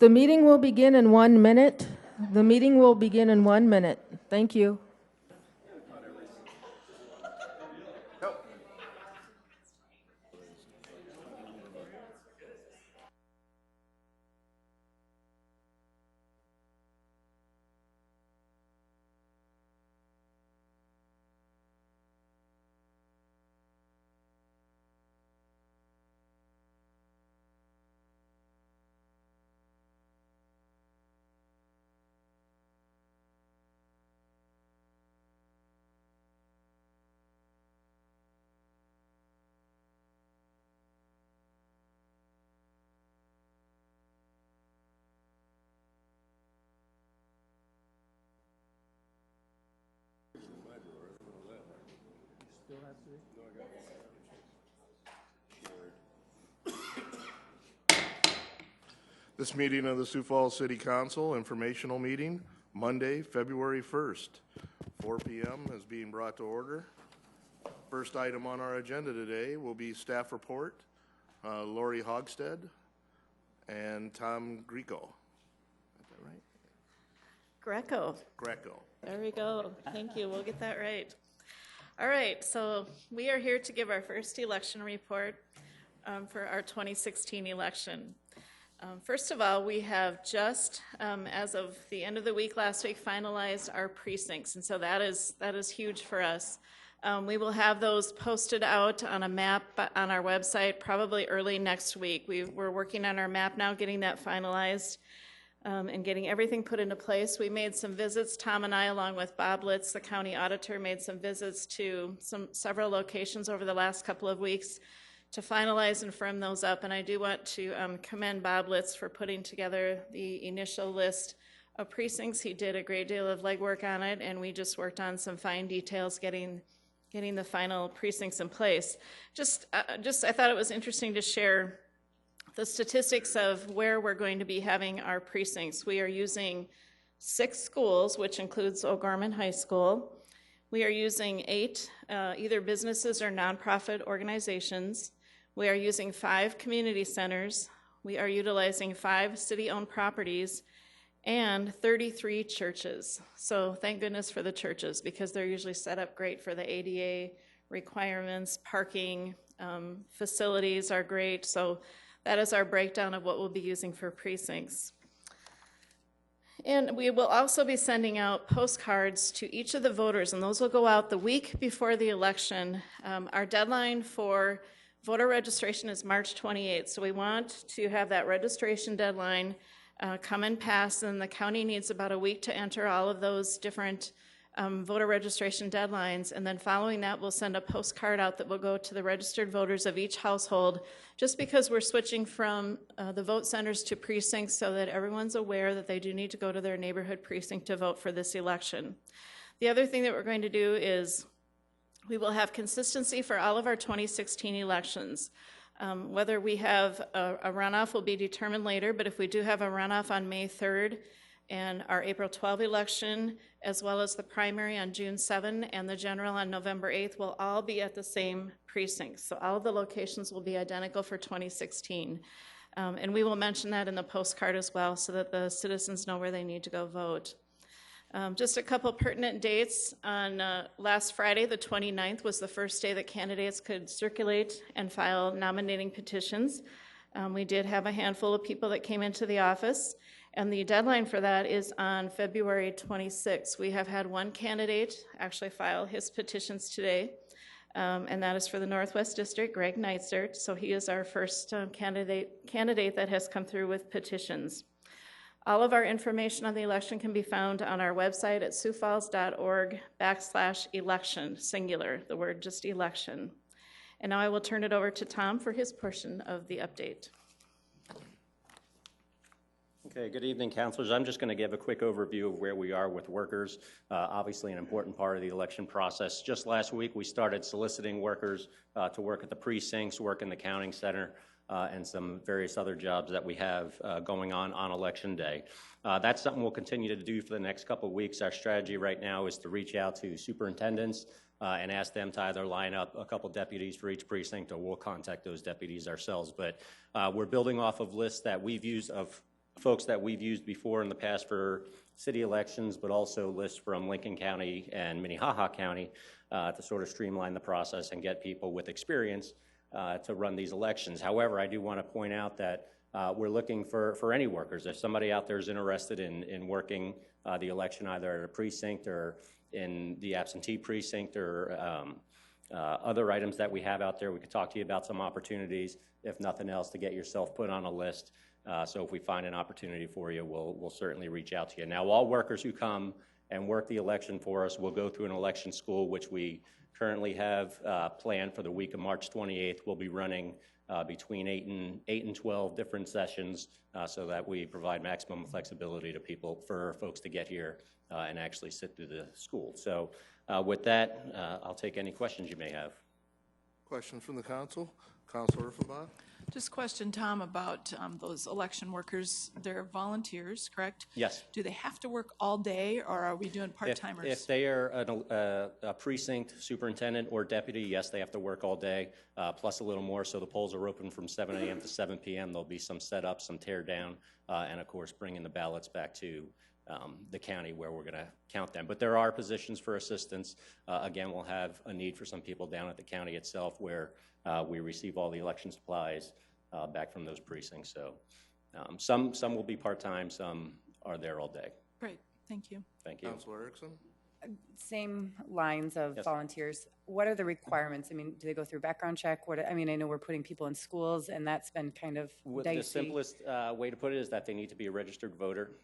The meeting will begin in 1 minute. The meeting will begin in 1 minute. Thank you. This meeting of the Sioux Falls City Council, informational meeting, Monday, February 1st, 4 p.m. is being brought to order. First item on our agenda today will be staff report, Lori Hogstead and Tom Greco. Is that right? Greco. There we go. Thank you. We'll get that right. All right, so we are here to give our first election report for our 2016 election. First of all, we have just, as of the end of the week last week, finalized our precincts, and so that is huge for us. We will have those posted out on a map on our website probably early next week. We're working on our map now, getting that finalized and getting everything put into place. We made some visits, Tom and I, along with Bob Litz, the county auditor, made some visits to several locations over the last couple of weeks to finalize and firm those up. And I do want to commend Bob Litz for putting together the initial list of precincts. He did a great deal of legwork on it, and we just worked on some fine details getting the final precincts in place. I thought it was interesting to share the statistics of where we're going to be having our precincts. We are using 6 schools, which includes O'Gorman High School. We are using 8 either businesses or nonprofit organizations. We are using 5 community centers. We are utilizing 5 city-owned properties and 33 churches. So thank goodness for the churches, because they're usually set up great for the ADA requirements. Parking facilities are great. So that is our breakdown of what we'll be using for precincts. And we will also be sending out postcards to each of the voters, and those will go out the week before the election. Our deadline for voter registration is March 28th, so we want to have that registration deadline come and pass, and the county needs about a week to enter all of those different voter registration deadlines, and then following that we'll send a postcard out that will go to the registered voters of each household, just because we're switching from the vote centers to precincts so that everyone's aware that they do need to go to their neighborhood precinct to vote for this election. The other thing that we're going to do is we will have consistency for all of our 2016 elections. Whether we have a runoff will be determined later, but if we do have a runoff on May 3rd and our April 12 election, as well as the primary on June 7 and the general on November 8th, will all be at the same precincts. So all of the locations will be identical for 2016. And we will mention that in the postcard as well so that the citizens know where they need to go vote. Just a couple pertinent dates. On last Friday, the 29th, was the first day that candidates could circulate and file nominating petitions. We did have a handful of people that came into the office, and the deadline for that is on February 26th. We have had one candidate actually file his petitions today, and that is for the Northwest District, Greg Neitzert. So he is our first candidate that has come through with petitions. All of our information on the election can be found on our website at siouxfalls.org/election, singular, the word just election. And now I will turn it over to Tom for his portion of the update. Okay, good evening, councilors. I'm just going to give a quick overview of where we are with workers. Obviously an important part of the election process. Just last week, we started soliciting workers to work at the precincts, work in the counting center, and some various other jobs that we have going on election day. That's something we'll continue to do for the next couple of weeks. Our strategy right now is to reach out to superintendents and ask them to either line up a couple deputies for each precinct, or we'll contact those deputies ourselves. But we're building off of lists that we've used of folks that we've used before in the past for city elections, but also lists from Lincoln County and Minnehaha County to sort of streamline the process and get people with experience to run these elections. However, I do want to point out that we're looking for any workers. If somebody out there is interested in working the election either at a precinct or in the absentee precinct or other items that we have out there, we could talk to you about some opportunities, if nothing else, to get yourself put on a list. So if we find an opportunity for you, we'll certainly reach out to you. Now, all workers who come and work the election for us will go through an election school, which we currently have planned for the week of March 28th. We'll be running between 8 and 12 different sessions so that we provide maximum flexibility to for folks to get here and actually sit through the school. So with that, I'll take any questions you may have. Questions from the council? Councilor Urfenbach? Just question, Tom, about those election workers. They're volunteers, correct? Yes. Do they have to work all day, or are we doing part-timers? If they are a precinct superintendent or deputy, yes, they have to work all day, plus a little more. So the polls are open from 7 a.m. to 7 p.m. There'll be some setup, some tear down, and of course bringing the ballots back to the county where we're going to count them. But there are positions for assistants. Again, we'll have a need for some people down at the county itself where we receive all the election supplies back from those precincts. So some will be part-time, some are there all day. Great, thank you. Thank you. Councilor Erickson? Same lines of Yes. volunteers. What are the requirements? I mean, do they go through background check? I mean, I know we're putting people in schools, and that's been kind of dicey. The simplest way to put it is that they need to be a registered voter,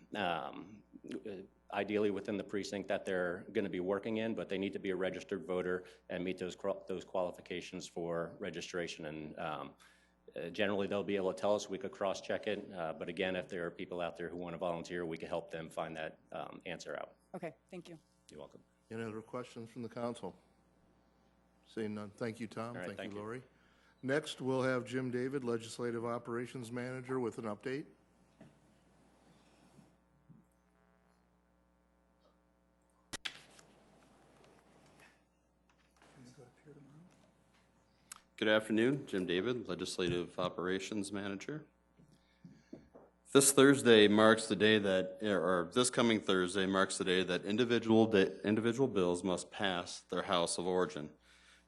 ideally within the precinct that they're going to be working in, but they need to be a registered voter and meet those qualifications for registration. And generally, they'll be able to tell us. We could cross-check it. But again, if there are people out there who want to volunteer, we can help them find that answer out. Okay, thank you. You're welcome. Any other questions from the council? Seeing none. Thank you, Tom. All right, thank you. Lori. Next, we'll have Jim David, Legislative Operations Manager, with an update. Good afternoon, Jim David, Legislative Operations Manager. This Thursday marks the day that, or this coming Thursday marks the day that individual bills must pass their House of Origin.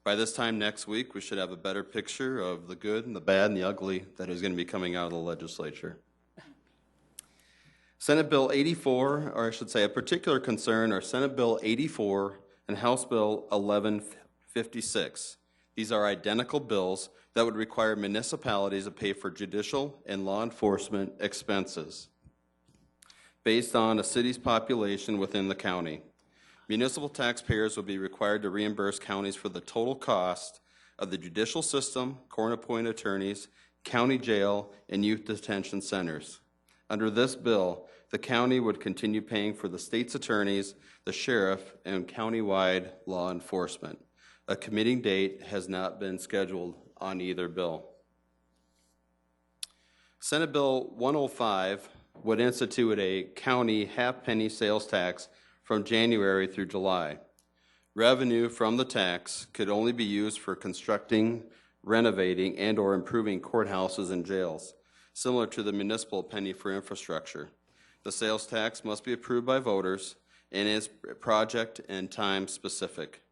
By this time next week, we should have a better picture of the good and the bad and the ugly that is going to be coming out of the legislature. Senate Bill 84, or I should say a particular concern, are Senate Bill 84 and House Bill 1156. These are identical bills that would require municipalities to pay for judicial and law enforcement expenses based on a city's population within the county. Municipal taxpayers will be required to reimburse counties for the total cost of the judicial system, court-appointed attorneys, county jail, and youth detention centers. Under this bill, the county would continue paying for the state's attorneys, the sheriff, and countywide law enforcement. A committee date has not been scheduled on either bill. Senate Bill 105 would institute a county half-penny sales tax from January through July. Revenue from the tax could only be used for constructing, renovating, and/or improving courthouses and jails, similar to the municipal penny for infrastructure. The sales tax must be approved by voters and is project and time specific.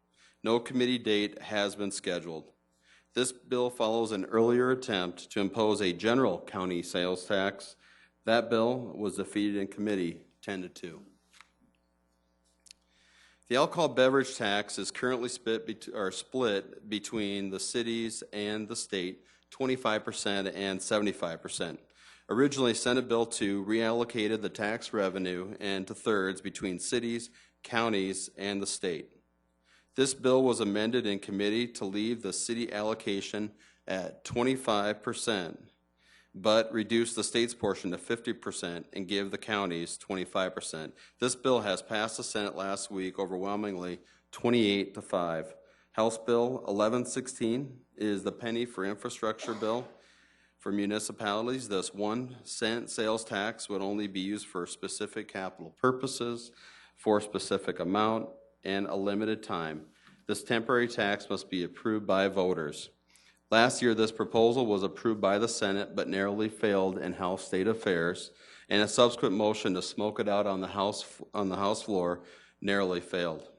No committee date has been scheduled. This bill follows an earlier attempt to impose a general county sales tax. That bill was defeated in committee 10-2. The alcohol beverage tax is currently split between the cities and the state, 25% and 75%. Originally, Senate Bill 2 reallocated the tax revenue into thirds between cities, counties, and the state. This bill was amended in committee to leave the city allocation at 25%, but reduce the state's portion to 50% and give the counties 25%. This bill has passed the Senate last week overwhelmingly 28-5. House Bill 1116 is the penny for infrastructure bill. For municipalities, this 1 cent sales tax would only be used for specific capital purposes, for a specific amount, and a limited time. This temporary tax must be approved by voters. Last year, this proposal was approved by the Senate but narrowly failed in House State Affairs, and a subsequent motion to smoke it out on the House floor narrowly failed.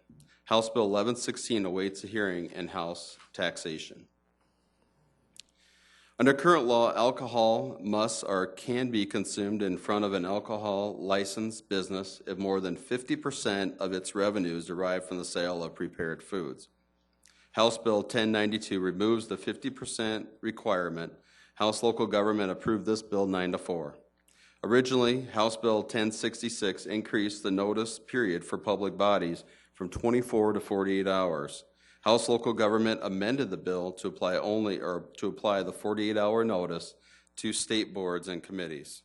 House Bill 1116 awaits a hearing in House taxation. Under current law, alcohol must or can be consumed in front of an alcohol licensed business if more than 50% of its revenues derive from the sale of prepared foods. House Bill 1092 removes the 50% requirement. House local government approved this bill 9-4. Originally, House Bill 1066 increased the notice period for public bodies from 24 to 48 hours. House local government amended the bill to apply the 48-hour notice to state boards and committees.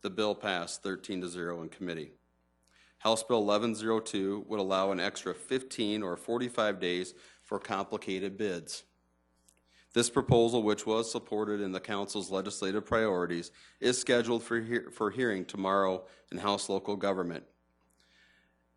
The bill passed 13-0 in committee. House Bill 1102 would allow an extra 15 or 45 days for complicated bids. This proposal, which was supported in the Council's legislative priorities, is scheduled for hearing tomorrow in House Local Government.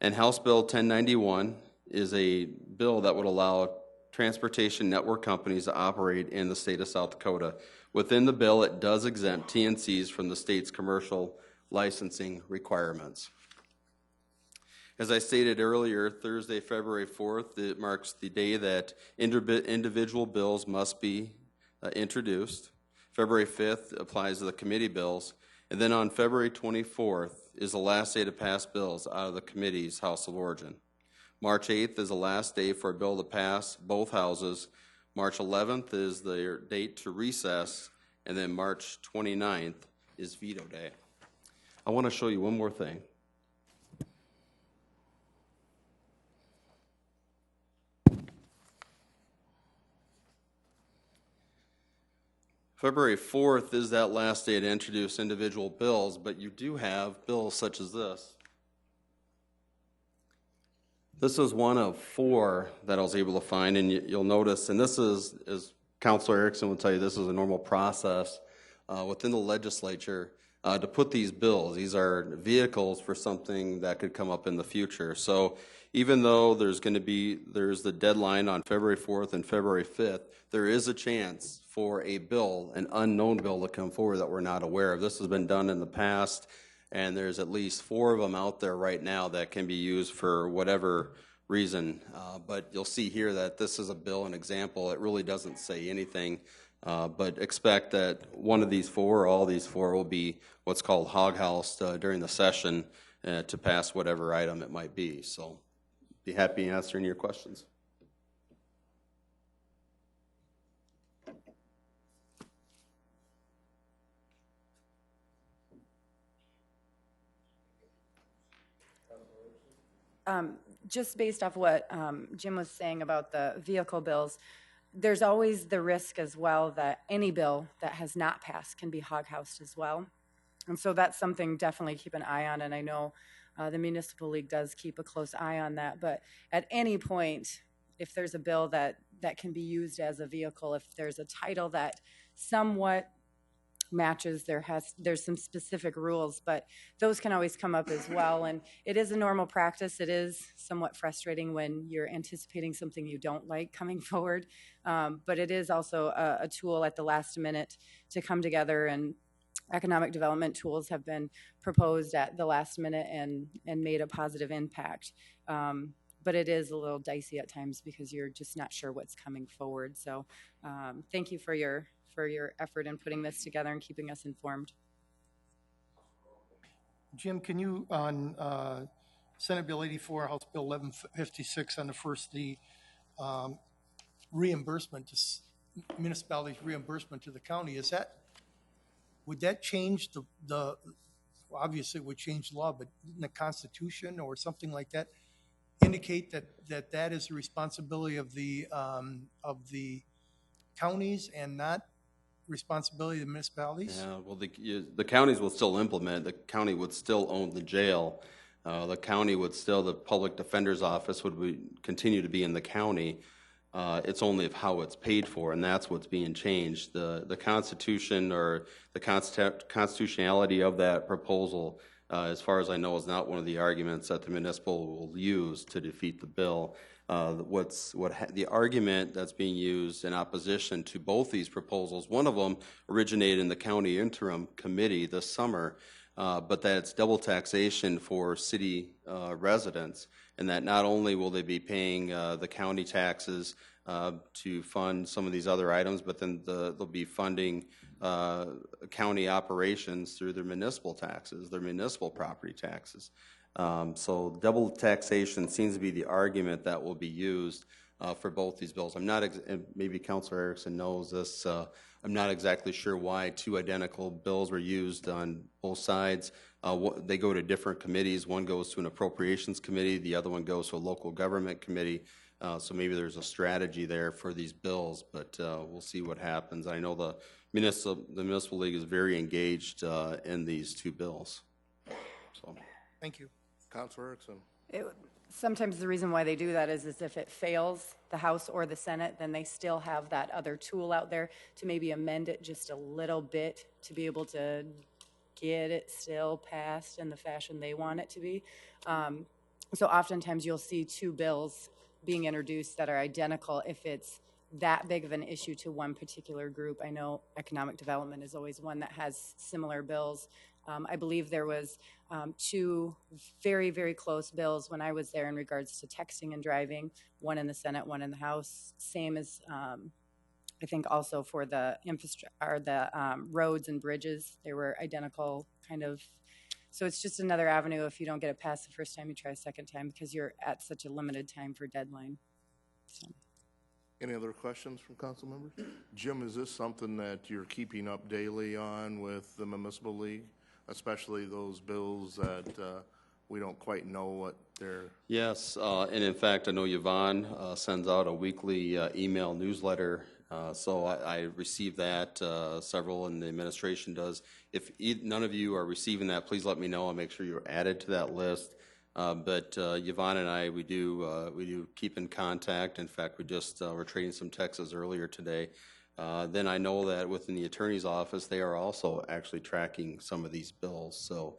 And House Bill 1091 is a bill that would allow transportation network companies to operate in the state of South Dakota. Within the bill, it does exempt TNCs from the state's commercial licensing requirements. As I stated earlier, Thursday, February 4th, it marks the day that individual bills must be introduced. February 5th applies to the committee bills. And then on February 24th is the last day to pass bills out of the committee's House of Origin. March 8th is the last day for a bill to pass both houses. March 11th is the date to recess. And then March 29th is veto day. I want to show you one more thing. February 4th is that last day to introduce individual bills, but you do have bills such as this. This is one of 4 that I was able to find, and you'll notice, and this is, as Councilor Erickson will tell you, this is a normal process within the legislature to put these bills. These are vehicles for something that could come up in the future. So even though there's the deadline on February 4th and February 5th, there is a chance for a bill, an unknown bill, to come forward that we're not aware of. This has been done in the past, and there's at least 4 of them out there right now that can be used for whatever reason. But you'll see here that this is a bill, an example. It really doesn't say anything, but expect that one of these 4 or all these 4 will be what's called hog-housed during the session to pass whatever item it might be. So be happy answering your questions. Just based off what Jim was saying about the vehicle bills, there's always the risk as well that any bill that has not passed can be hog-housed as well. And so that's something definitely keep an eye on, and I know the Municipal League does keep a close eye on that. But at any point, if there's a bill that can be used as a vehicle, if there's a title that somewhat matches, there's some specific rules, but those can always come up as well. And it is a normal practice. It is somewhat frustrating when you're anticipating something you don't like coming forward, but it is also a tool at the last minute to come together, and economic development tools have been proposed at the last minute and made a positive impact. But it is a little dicey at times because you're just not sure what's coming forward. So thank you for your effort in putting this together and keeping us informed. Jim, can you, on Senate Bill 84, House Bill 1156, on the first, the reimbursement to municipalities' reimbursement to the county, would that change the obviously it would change the law, but in the Constitution or something like that indicate that is the responsibility of the counties and not responsibility of the municipalities? Yeah, well, the counties will still implement. The county would still own the jail. The county would still, the public defender's office would continue to be in the county. It's only of how it's paid for, and that's what's being changed. The Constitution or the constitutionality of that proposal, as far as I know, is not one of the arguments that the municipal will use to defeat the bill. The argument that's being used in opposition to both these proposals, one of them originated in the county interim committee this summer, but that it's double taxation for city residents, and that not only will they be paying the county taxes to fund some of these other items, but then they'll be funding county operations through their municipal taxes, their municipal property taxes. So double taxation seems to be the argument that will be used for both these bills. I'm not, and maybe Councilor Erickson knows this, I'm not exactly sure why two identical bills were used on both sides. They go to different committees. One goes to an appropriations committee, the other one goes to a local government committee. So maybe there's a strategy there for these bills, but we'll see what happens. I know the Municipal League is very engaged in these two bills. So. Thank you. Councilor Erickson. Sometimes the reason why they do that is if it fails the House or the Senate, then they still have that other tool out there to maybe amend it just a little bit to be able to get it still passed in the fashion they want it to be. So oftentimes you'll see two bills being introduced that are identical if it's that big of an issue to one particular group. I know economic development is always one that has similar bills. I believe there was two very, very close bills when I was there in regards to texting and driving, one in the Senate, one in the House. Same as I think also for the roads and bridges. They were identical kind of. So it's just another avenue. If you don't get it passed the first time, you try a second time because you're at such a limited time for deadline. So. Any other questions from council members? Jim, is this something that you're keeping up daily on with the Municipal League, especially those bills that we don't quite know what they're... Yes, and in fact, I know Yvonne sends out a weekly email newsletter, so I receive that, several, and the administration does. If none of you are receiving that, please let me know. I'll make sure you're added to that list. But Yvonne and I, we do keep in contact. In fact, we just were trading some texts earlier today. Then I know that within the attorney's office, they are also actually tracking some of these bills. So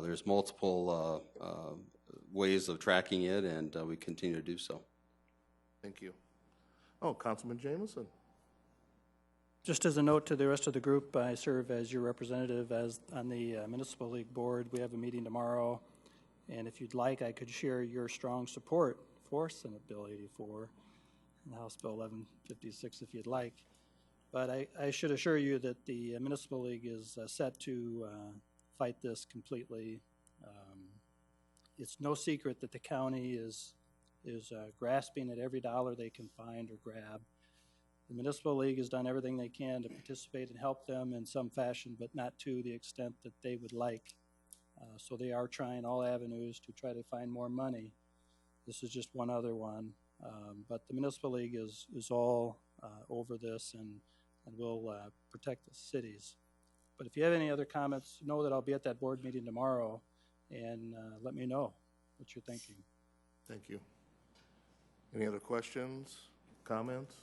there's multiple ways of tracking it, and we continue to do so. Thank you. Oh, Councilman Jameson. Just as a note to the rest of the group, I serve as your representative on the Municipal League Board. We have a meeting tomorrow. And if you'd like, I could share your strong support for Senate Bill 84 and House Bill 1156 if you'd like. But I should assure you that the Municipal League is set to fight this completely. It's no secret that the county is grasping at every dollar they can find or grab. The Municipal League has done everything they can to participate and help them in some fashion, but not to the extent that they would like. So they are trying all avenues to try to find more money. This is just one other one. But the Municipal League is all over this and will protect the cities. But if you have any other comments, know that I'll be at that board meeting tomorrow, and let me know what you're thinking. Thank you. Any other questions, comments?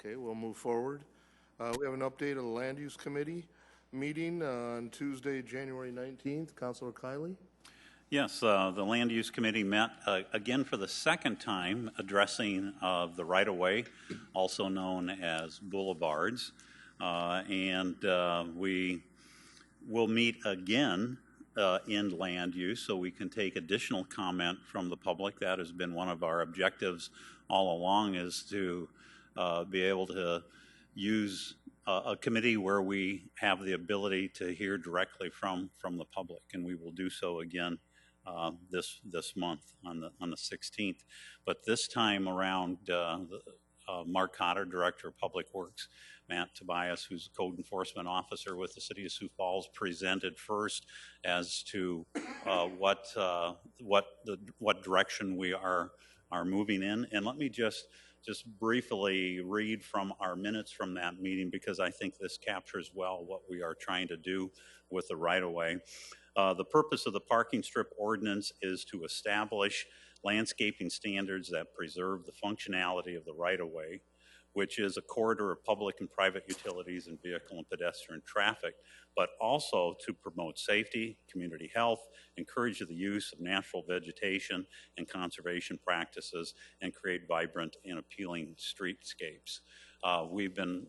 Okay, we'll move forward. We have an update of the Land Use Committee meeting on Tuesday, January 19th. Councilor Kiley? Yes, the Land Use Committee met again for the second time addressing the right-of-way, also known as boulevards. And we will meet again in land use so we can take additional comment from the public. That has been one of our objectives all along, is to be able to use a committee where we have the ability to hear directly from the public, and we will do so again this month on the 16th. But this time around, Mark Cotter, Director of Public Works, Matt Tobias, who's a Code Enforcement Officer with the City of Sioux Falls, presented first as to what direction we are moving in. And let me just briefly read from our minutes from that meeting, because I think this captures well what we are trying to do with the right-of-way. The purpose of the parking strip ordinance is to establish landscaping standards that preserve the functionality of the right-of-way which is a corridor of public and private utilities and vehicle and pedestrian traffic, but also to promote safety, community health, encourage the use of natural vegetation and conservation practices, and create vibrant and appealing streetscapes. We've been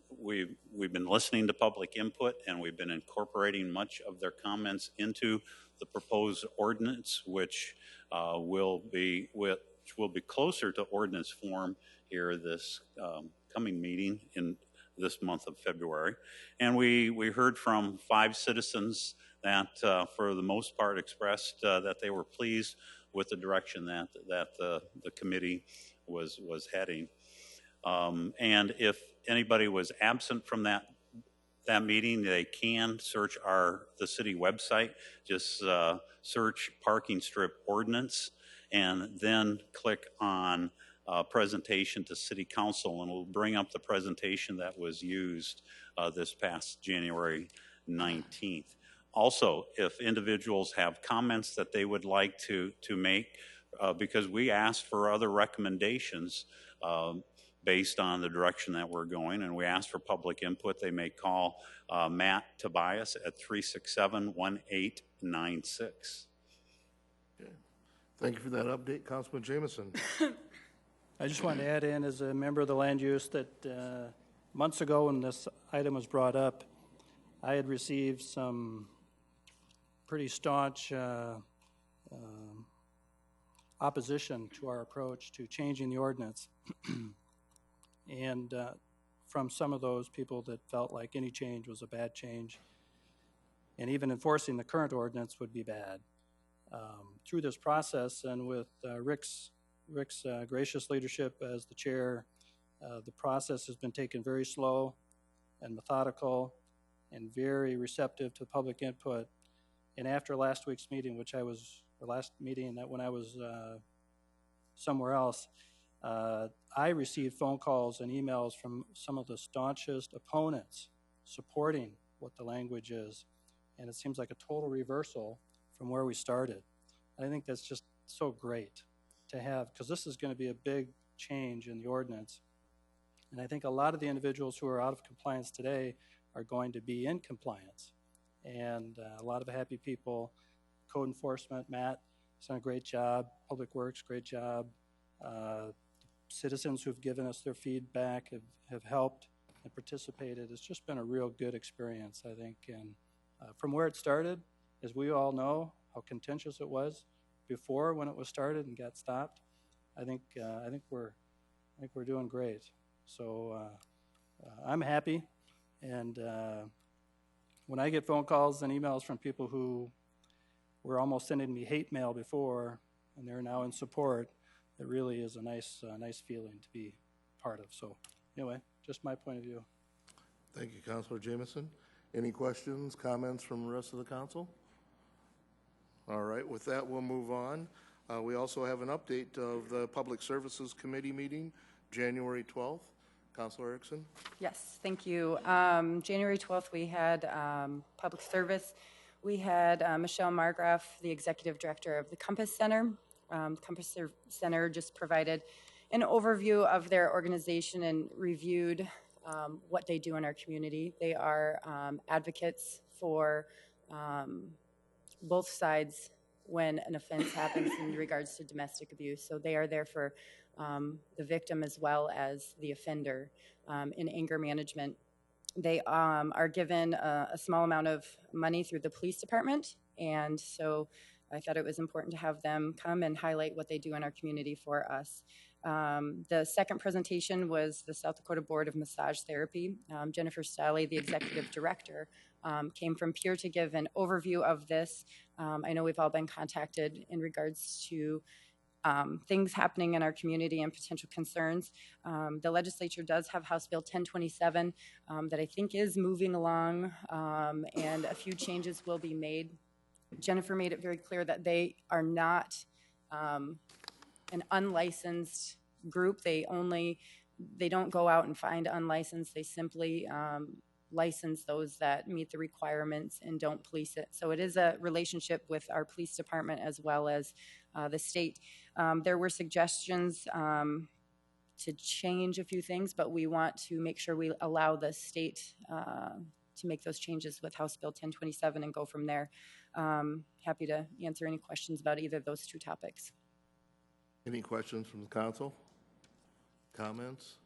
listening to public input, and we've been incorporating much of their comments into the proposed ordinance, which will be closer to ordinance form here this coming meeting in this month of February. And we heard from 5 citizens that for the most part expressed that they were pleased with the direction that the committee was heading. And if anybody was absent from that meeting, they can search the city website. Just search parking strip ordinance, and then click on presentation to City Council, and it'll bring up the presentation that was used this past January 19th. Also, if individuals have comments that they would like to make, because we asked for other recommendations based on the direction that we're going, and we asked for public input, they may call Matt Tobias at 367-1896. Okay. Thank you for that update, Councilman Jameson. I just wanted to add in, as a member of the land use, that months ago when this item was brought up, I had received some pretty staunch opposition to our approach to changing the ordinance. And from some of those people that felt like any change was a bad change, and even enforcing the current ordinance would be bad. Through this process, and with Rick's gracious leadership as the chair, the process has been taken very slow and methodical and very receptive to public input. And after last week's meeting, when I was somewhere else, I received phone calls and emails from some of the staunchest opponents supporting what the language is. And it seems like a total reversal from where we started. And I think that's just so great to have, because this is going to be a big change in the ordinance. And I think a lot of the individuals who are out of compliance today are going to be in compliance. And a lot of happy people. Code enforcement, Matt, has done a great job. Public Works, great job. Citizens who've given us their feedback have helped and participated. It's just been a real good experience, I think. And from where it started, as we all know, how contentious it was before when it was started and got stopped. I think we're doing great. So I'm happy. And when I get phone calls and emails from people who were almost sending me hate mail before, and they're now in support, it really is a nice feeling to be part of. So anyway, just my point of view. Thank you, Councilor Jameson. Any questions, comments from the rest of the council? All right, with that, we'll move on. We also have an update of the Public Services Committee meeting, January 12th. Councilor Erickson? Yes, thank you. January 12th, we had public service. We had Michelle Margraf, the Executive Director of the Compass Center. Compass Center just provided an overview of their organization and reviewed what they do in our community. They are advocates for both sides when an offense happens in regards to domestic abuse. So they are there for the victim as well as the offender in anger management. They are given a small amount of money through the police department, and so I thought it was important to have them come and highlight what they do in our community for us. The second presentation was the South Dakota Board of Massage Therapy. Jennifer Staley, the Executive Director, came from Peer to give an overview of this. I know we've all been contacted in regards to things happening in our community and potential concerns. The legislature does have House Bill 1027 that I think is moving along, and a few changes will be made. Jennifer made it very clear that they are not an unlicensed group. They don't go out and find unlicensed. They simply license those that meet the requirements and don't police it. So it is a relationship with our police department as well as the state. There were suggestions to change a few things, but we want to make sure we allow the state to make those changes with House Bill 1027 and go from there. Happy to answer any questions about either of those two topics. Any questions from the council? Comments?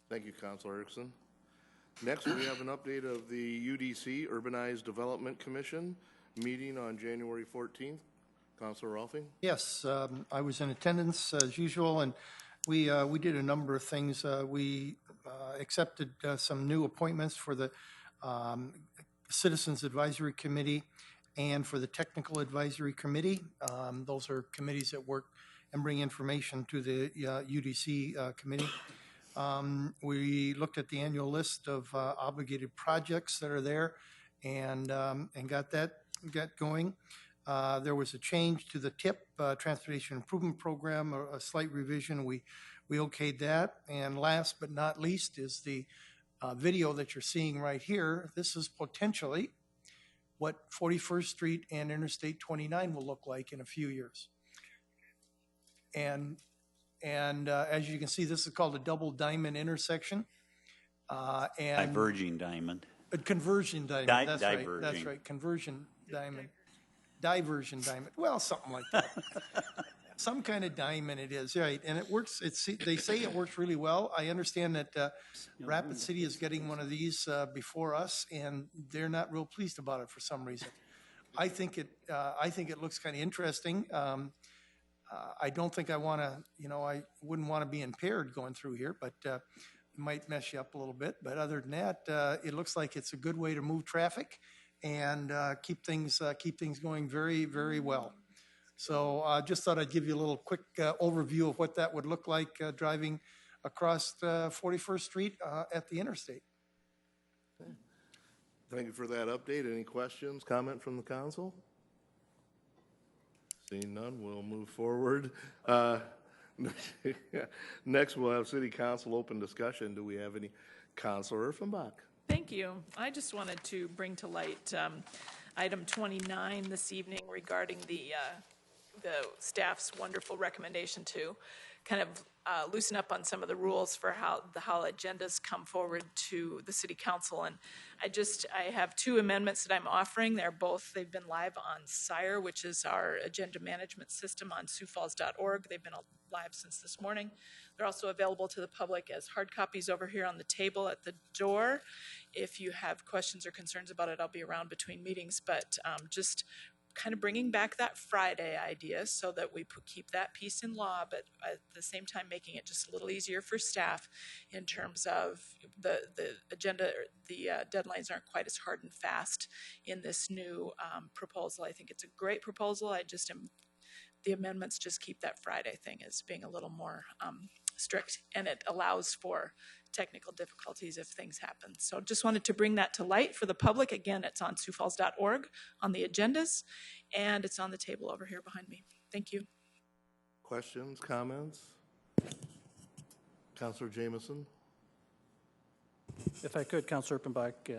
Thank you, Councilor Erickson. Next, we have an update of the UDC, Urbanized Development Commission, meeting on January 14th. Councilor Rolfing? Yes, I was in attendance as usual, and we did a number of things. We accepted some new appointments for the Citizens Advisory Committee and for the Technical Advisory Committee. Those are committees that work and bring information to the UDC committee. We looked at the annual list of obligated projects that are there and got going. There was a change to the TIP, Transportation Improvement Program, a slight revision. We okayed that. And last but not least is the video that you're seeing right here. This is potentially what 41st Street and Interstate 29 will look like in a few years. And as you can see, this is called a double diamond intersection. And Diverging diamond. a conversion diamond. That's right. Diverging. That's right. Conversion diamond. Diversion diamond. Well, something like that. Some kind of diamond it is, right? And it works. They say it works really well. I understand that Rapid City is getting one of these before us, and they're not real pleased about it for some reason. I think it looks kind of interesting. I don't think I want to, I wouldn't want to be impaired going through here, but it might mess you up a little bit. But other than that, it looks like it's a good way to move traffic and keep things going very, very well. So I just thought I'd give you a little quick overview of what that would look like driving across 41st Street at the interstate. Okay. Thank you for that update. Any questions, comment from the council? Seeing none, we'll move forward. Next, we'll have City Council open discussion. Do we have any? Councilor Offenbach. Thank you. I just wanted to bring to light item 29 this evening regarding the staff's wonderful recommendation to kind of loosen up on some of the rules for how agendas come forward to the City Council. And I have two amendments that I'm offering. They've been live on SIRE, which is our agenda management system on siouxfalls.org. They've been live since this morning. They're also available to the public as hard copies over here on the table at the door. If you have questions or concerns about it, I'll be around between meetings, but just kind of bringing back that Friday idea so that we keep that piece in law, but at the same time making it just a little easier for staff in terms of the agenda. The deadlines aren't quite as hard and fast in this new proposal. I think it's a great proposal. The amendments just keep that Friday thing as being a little more strict, and it allows for technical difficulties if things happen. So just wanted to bring that to light for the public. Again, it's on siouxfalls.org on the agendas, and it's on the table over here behind me. Thank you. Questions, comments? Councilor Jameson. If I could, Councilor Offenbach,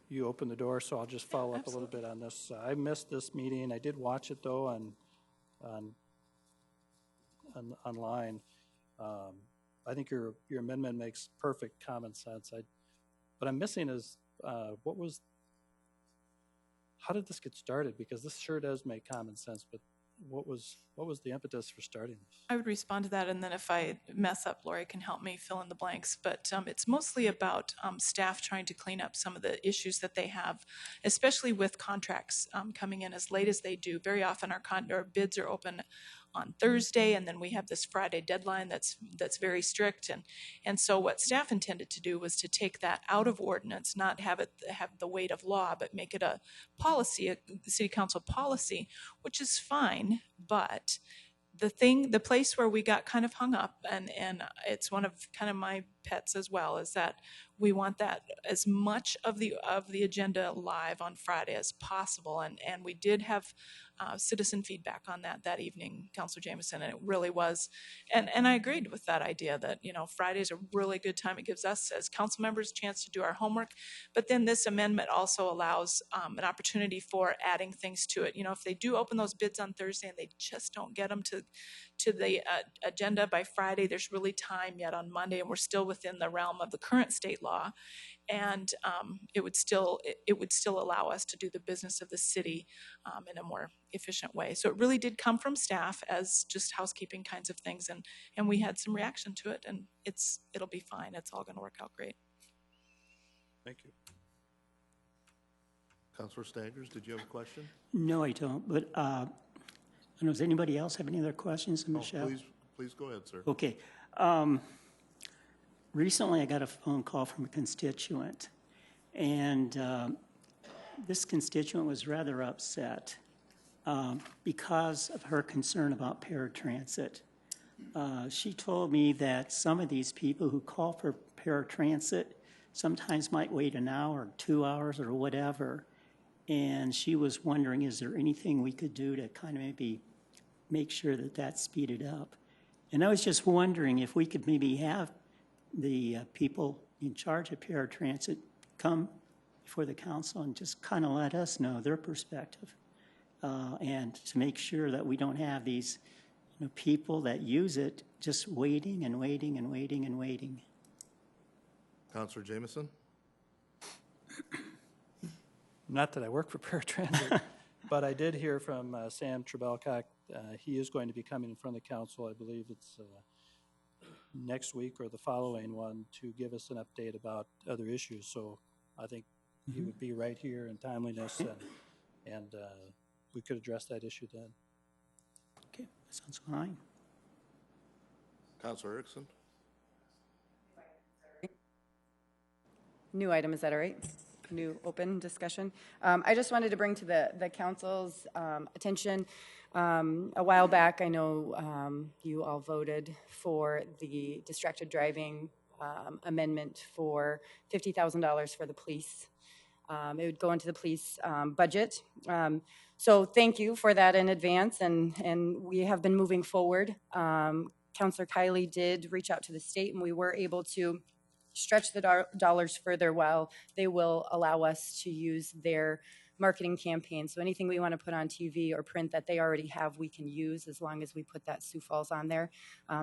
you opened the door, so I'll just follow up a little bit on this. I missed this meeting. I did watch it though online. I think your amendment makes perfect common sense. What I'm missing is how did this get started? Because this sure does make common sense, but what was the impetus for starting this? I would respond to that, and then if I mess up, Lori can help me fill in the blanks. But it's mostly about staff trying to clean up some of the issues that they have, especially with contracts coming in as late as they do. Very often our bids are open on Thursday, and then we have this Friday deadline that's very strict. And so what staff intended to do was to take that out of ordinance, not have the weight of law, but make it a policy, a City Council policy, which is fine. But the place where we got kind of hung up, and it's one of kind of my pets as well, is that we want that as much of the agenda live on Friday as possible. And we did have citizen feedback on that evening, Councilor Jameson, and it really was, and I agreed with that idea that, Friday's a really good time. It gives us as council members a chance to do our homework, but then this amendment also allows an opportunity for adding things to it. If they do open those bids on Thursday and they just don't get them to the agenda by Friday, there's really time yet on Monday, and we're still within the realm of the current state law. And it would still allow us to do the business of the city in a more efficient way. So it really did come from staff as just housekeeping kinds of things, and we had some reaction to it, and it'll be fine. It's all going to work out great. Thank you. Councilor Staggers, did you have a question? No, I don't. But I don't know, does anybody else have any other questions, Michelle? Please go ahead, sir. Okay. Recently, I got a phone call from a constituent, and this constituent was rather upset because of her concern about paratransit. She told me that some of these people who call for paratransit sometimes might wait an hour, 2 hours, or whatever, and she was wondering, is there anything we could do to kind of maybe make sure that that's speeded up? And I was just wondering if we could maybe have the people in charge of paratransit come before the council and just kind of let us know their perspective, and to make sure that we don't have these people that use it just waiting and waiting and waiting and waiting. Councilor Jameson? Not that I work for paratransit, but I did hear from Sam Trebelcock. He is going to be coming in front of the council. I believe it's next week or the following one to give us an update about other issues. So I think he would be right here in timeliness, and we could address that issue then. Okay, that sounds fine. Councilor Erickson? New item, is that all right? New open discussion. I just wanted to bring to the council's attention, a while back, I know you all voted for the distracted driving amendment for $50,000 for the police. It would go into the police budget. So thank you for that in advance, and we have been moving forward. Councilor Kiley did reach out to the state, and we were able to stretch the dollars further while they will allow us to use their marketing campaign. So anything we want to put on TV or print that they already have, we can use as long as we put that Sioux Falls on there.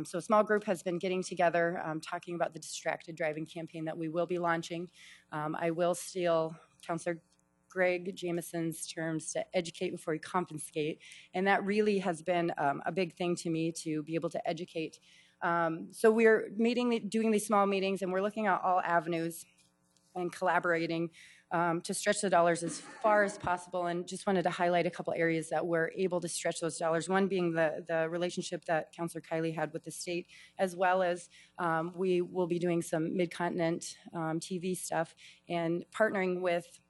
So a small group has been getting together, talking about the distracted driving campaign that we will be launching. I will steal Councilor Greg Jameson's terms to educate before you confiscate. And that really has been a big thing to me, to be able to educate. So we're doing these small meetings, and we're looking at all avenues and collaborating to stretch the dollars as far as possible, and just wanted to highlight a couple areas that we're able to stretch those dollars. One being the relationship that Councilor Kiley had with the state, as well as we will be doing some mid-continent TV stuff and partnering with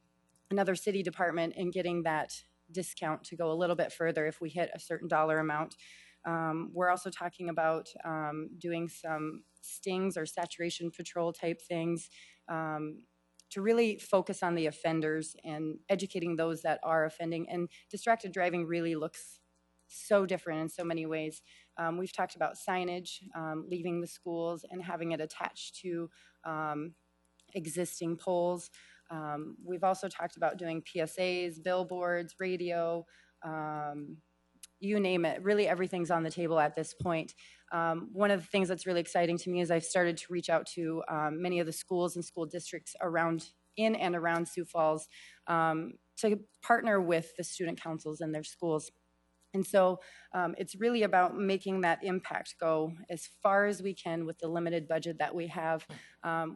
another city department and getting that discount to go a little bit further if we hit a certain dollar amount. We're also talking about doing some stings or saturation patrol type things to really focus on the offenders and educating those that are offending. And distracted driving really looks so different in so many ways. We've talked about signage, leaving the schools and having it attached to existing poles. We've also talked about doing PSAs, billboards, radio, you name it. Really everything's on the table at this point. One of the things that's really exciting to me is I've started to reach out to many of the schools and school districts in and around Sioux Falls to partner with the student councils in their schools. And so it's really about making that impact go as far as we can with the limited budget that we have.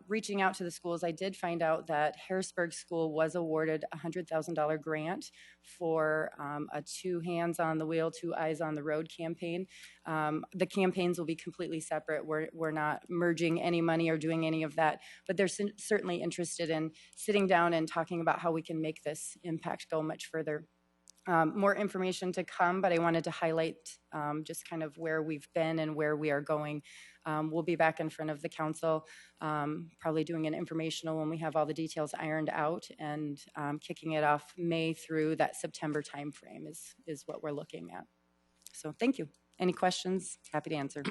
Reaching out to the schools, I did find out that Harrisburg School was awarded a $100,000 grant for a 2 hands on the wheel, 2 eyes on the road campaign. The campaigns will be completely separate. We're not merging any money or doing any of that, but they're certainly interested in sitting down and talking about how we can make this impact go much further. More information to come, but I wanted to highlight just kind of where we've been and where we are going. We'll be back in front of the council, probably doing an informational when we have all the details ironed out, and kicking it off May through that September timeframe is what we're looking at. So thank you. Any questions? Happy to answer.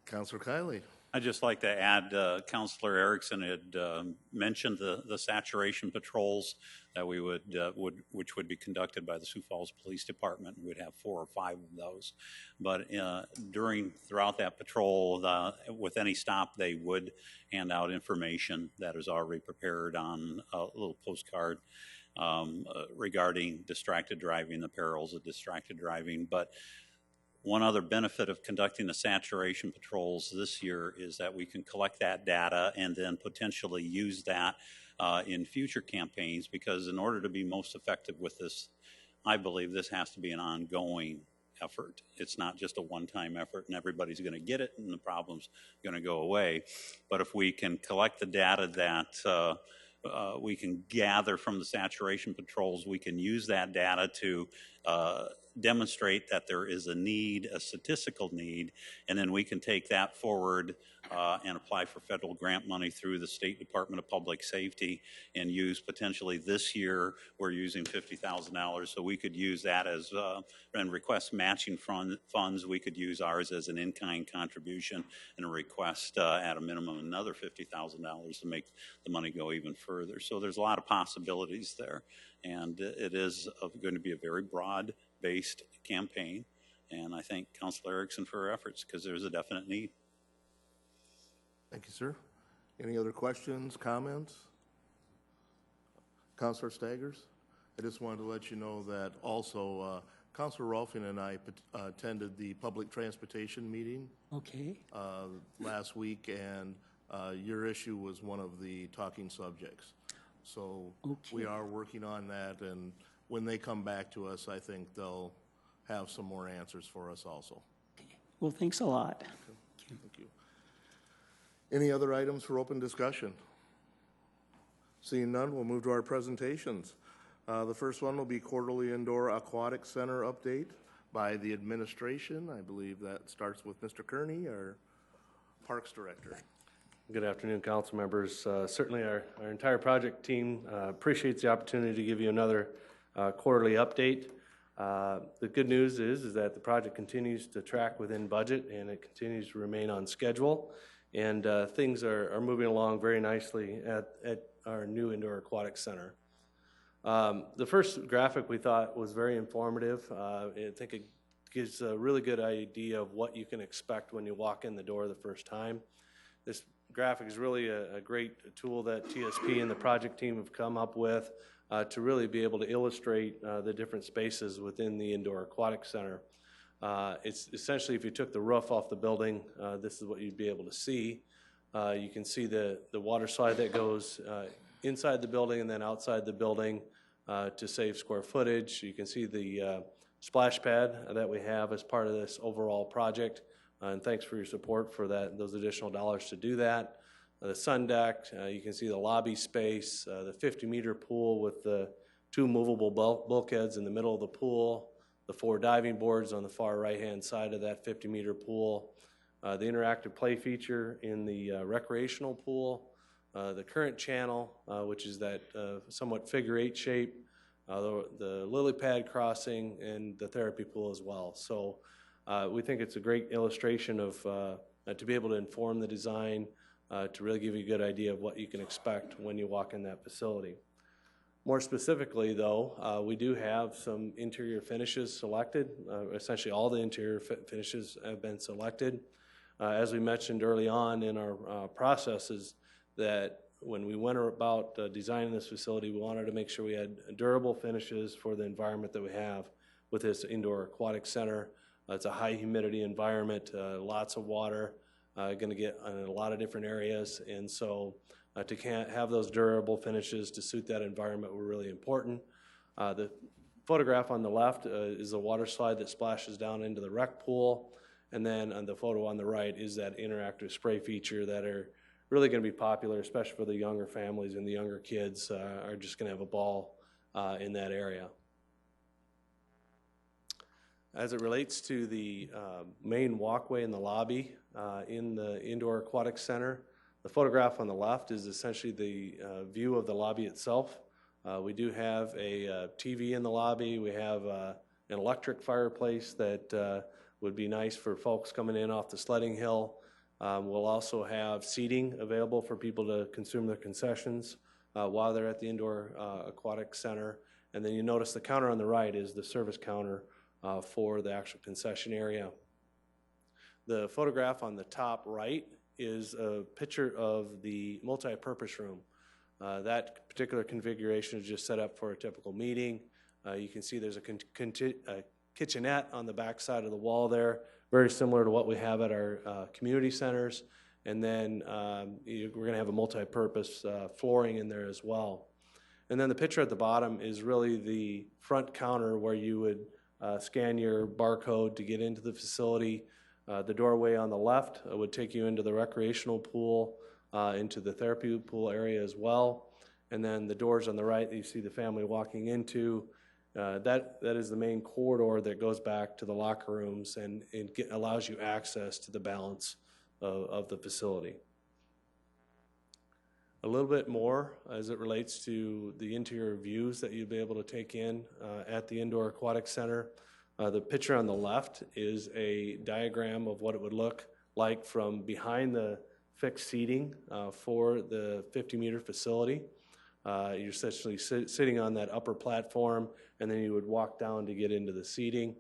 Councilor Kiley. I'd just like to add, Councilor Erickson had mentioned the saturation patrols that we which would be conducted by the Sioux Falls Police Department. We'd have 4 or 5 of those. But throughout that patrol, with any stop, they would hand out information that is already prepared on a little postcard regarding distracted driving, the perils of distracted driving. But one other benefit of conducting the saturation patrols this year is that we can collect that data and then potentially use that in future campaigns, because in order to be most effective with this, I believe this has to be an ongoing effort. It's not just a one-time effort and everybody's going to get it and the problem's going to go away. But if we can collect the data that we can gather from the saturation patrols, we can use that data to demonstrate that there is a need, a statistical need, and then we can take that forward and apply for federal grant money through the State Department of Public Safety, and use potentially this year, we're using $50,000, so we could use that as, and request matching funds. We could use ours as an in-kind contribution and request at a minimum another $50,000 to make the money go even further. So there's a lot of possibilities there, and it is going to be a very broad-based campaign, and I thank Councilor Erickson for her efforts, because there's a definite need. Thank you, sir. Any other questions, comments? Councilor Staggers? I just wanted to let you know that also Councilor Rolfing and I attended the public transportation meeting last week, and your issue was one of the talking subjects. So we are working on that, and when they come back to us, I think they'll have some more answers for us also. Okay. Well, thanks a lot. Okay. Thank you. Any other items for open discussion? Seeing none, we'll move to our presentations. The first one will be Quarterly Indoor Aquatic Center update by the administration. I believe that starts with Mr. Kearney, our Parks Director. Good afternoon, council members. Certainly our entire project team appreciates the opportunity to give you another quarterly update. The good news is that the project continues to track within budget, and it continues to remain on schedule, and things are moving along very nicely at our new Indoor Aquatic Center. The first graphic we thought was very informative. I think it gives a really good idea of what you can expect when you walk in the door the first time. This graphic is really a great tool that TSP and the project team have come up with to really be able to illustrate the different spaces within the Indoor Aquatic Center. It's essentially, if you took the roof off the building, this is what you'd be able to see. You can see the water slide that goes inside the building and then outside the building to save square footage. You can see the splash pad that we have as part of this overall project. And thanks for your support for those additional dollars to do that. The sun deck, you can see the lobby space, the 50-meter pool with the 2 movable bulkheads in the middle of the pool, the 4 diving boards on the far right-hand side of that 50-meter pool, the interactive play feature in the recreational pool, the current channel, which is that somewhat figure-8 shape, the lily pad crossing, and the therapy pool as well. So we think it's a great illustration of to be able to inform the design, to really give you a good idea of what you can expect when you walk in that facility. More specifically, though, we do have some interior finishes selected. Essentially, all the interior finishes have been selected. As we mentioned early on in our processes, that when we went about designing this facility, we wanted to make sure we had durable finishes for the environment that we have with this Indoor Aquatic Center. It's a high humidity environment, lots of water, going to get in a lot of different areas, and so to have those durable finishes to suit that environment were really important. The photograph on the left is a water slide that splashes down into the rec pool, and then on the photo on the right is that interactive spray feature that are really going to be popular, especially for the younger families, and the younger kids are just going to have a ball in that area. As it relates to the main walkway in the lobby in the Indoor Aquatic Center, the photograph on the left is essentially the view of the lobby itself. We do have a TV in the lobby. We have an electric fireplace that would be nice for folks coming in off the sledding hill. We'll also have seating available for people to consume their concessions while they're at the Indoor Aquatic Center. And then you notice the counter on the right is the service counter for the actual concession area. The photograph on the top right is a picture of the multi-purpose room. That particular configuration is just set up for a typical meeting. You can see there's a kitchenette on the back side of the wall there, very similar to what we have at our community centers. And then we're going to have a multi-purpose flooring in there as well. And then the picture at the bottom is really the front counter where you would scan your barcode to get into the facility. The doorway on the left would take you into the recreational pool, into the therapy pool area as well. And then the doors on the right that you see the family walking into, that is the main corridor that goes back to the locker rooms and allows you access to the balance of the facility. A little bit more as it relates to the interior views that you'll be able to take in at the Indoor Aquatic Center. The picture on the left is a diagram of what it would look like from behind the fixed seating for the 50-meter facility. You're essentially sitting on that upper platform, and then you would walk down to get into the seating.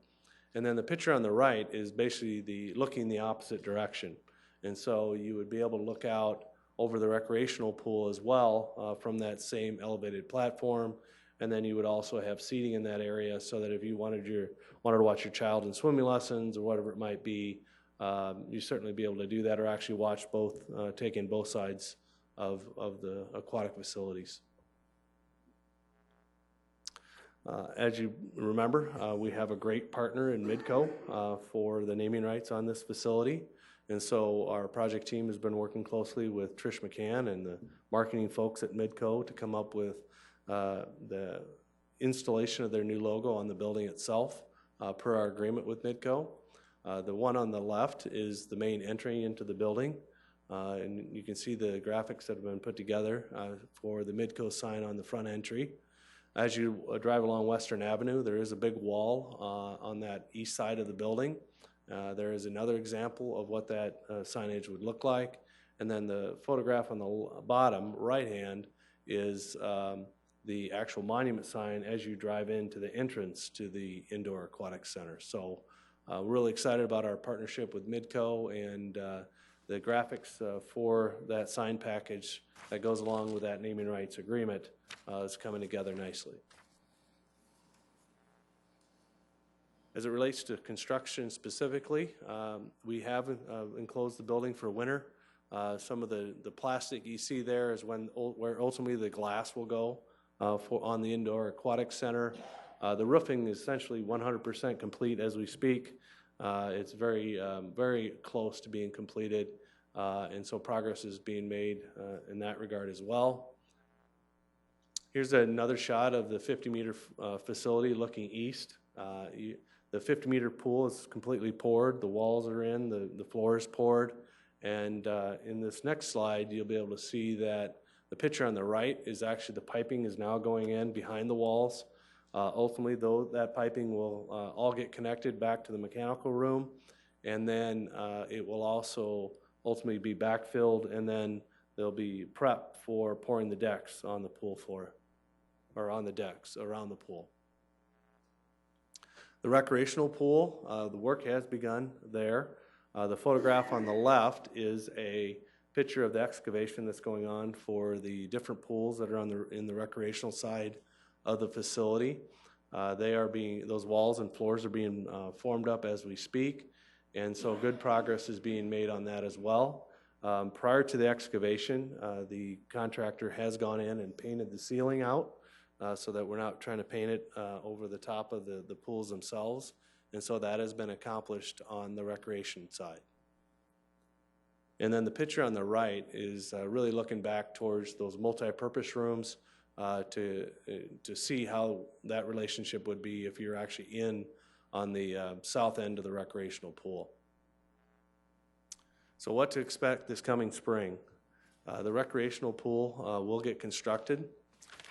And then the picture on the right is basically looking the opposite direction. And so you would be able to look out over the recreational pool as well from that same elevated platform. And then you would also have seating in that area so that if you wanted to watch your child in swimming lessons or whatever it might be, you certainly be able to do that, or actually watch both, take in both sides of the aquatic facilities. As you remember, we have a great partner in Midco for the naming rights on this facility. And so our project team has been working closely with Trish McCann and the marketing folks at Midco to come up with the installation of their new logo on the building itself per our agreement with Midco. The one on the left is the main entry into the building. And you can see the graphics that have been put together for the Midco sign on the front entry. As you drive along Western Avenue, there is a big wall on that east side of the building. There is another example of what that signage would look like. And then the photograph on the bottom right hand is the actual monument sign as you drive into the entrance to the Indoor Aquatic Center. So we're really excited about our partnership with Midco, and the graphics for that sign package that goes along with that naming rights agreement is coming together nicely. As it relates to construction specifically, we have enclosed the building for winter. Some of the plastic you see there is where ultimately the glass will go on the Indoor Aquatic Center. The roofing is essentially 100% complete as we speak. It's very close to being completed, and so progress is being made in that regard as well. Here's another shot of the 50-meter facility looking east. The 50-meter pool is completely poured. The walls are in, the floor is poured. And in this next slide, you'll be able to see that the picture on the right is actually the piping is now going in behind the walls. Ultimately, though, that piping will all get connected back to the mechanical room, and then it will also ultimately be backfilled, and then there'll be prep for pouring the decks on the pool floor, or on the decks around the pool. The recreational pool, the work has begun there. The photograph on the left is a picture of the excavation that's going on for the different pools that are in the recreational side of the facility. Those walls and floors are being formed up as we speak, and so good progress is being made on that as well. Prior to the excavation, the contractor has gone in and painted the ceiling out so that we're not trying to paint it over the top of the pools themselves, and so that has been accomplished on the recreation side. And then the picture on the right is really looking back towards those multi-purpose rooms to see how that relationship would be if you're actually in on the south end of the recreational pool. So what to expect this coming spring? The recreational pool will get constructed.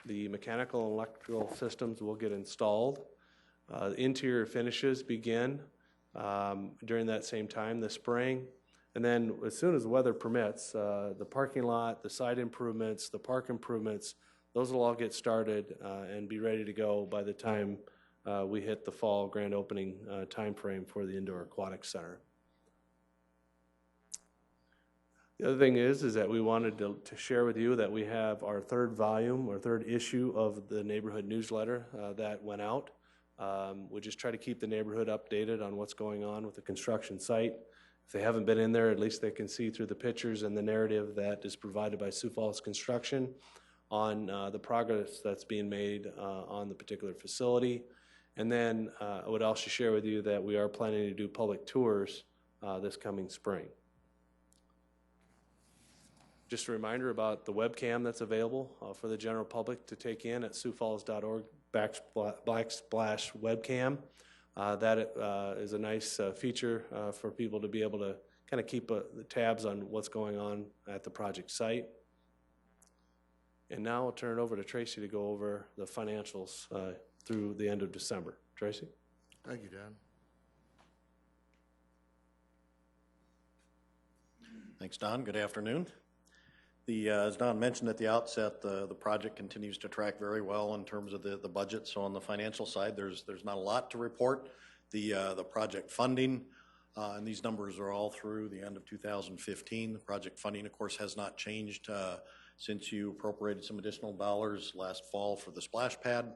The mechanical and electrical systems will get installed. Interior finishes begin during that same time this spring. And then as soon as the weather permits, the parking lot, the site improvements, the park improvements, those will all get started and be ready to go by the time we hit the fall grand opening time frame for the Indoor Aquatic Center. The other thing is that we wanted to share with you that we have our third volume or third issue of the neighborhood newsletter that went out. We just try to keep the neighborhood updated on what's going on with the construction site. If they haven't been in there, at least they can see through the pictures and the narrative that is provided by Sioux Falls Construction on the progress that's being made on the particular facility. And then I would also share with you that we are planning to do public tours this coming spring. Just a reminder about the webcam that's available for the general public to take in at siouxfalls.org/webcam. That is a nice feature for people to be able to kind of keep the tabs on what's going on at the project site. And now I'll turn it over to Tracy to go over the financials through the end of December. Tracy? Thank you, Dan. Thanks, Don. Good afternoon. As Don mentioned at the outset, the project continues to track very well in terms of the budget. So on the financial side, there's not a lot to report. The project funding, and these numbers are all through the end of 2015. The project funding, of course, has not changed since you appropriated some additional dollars last fall for the splash pad.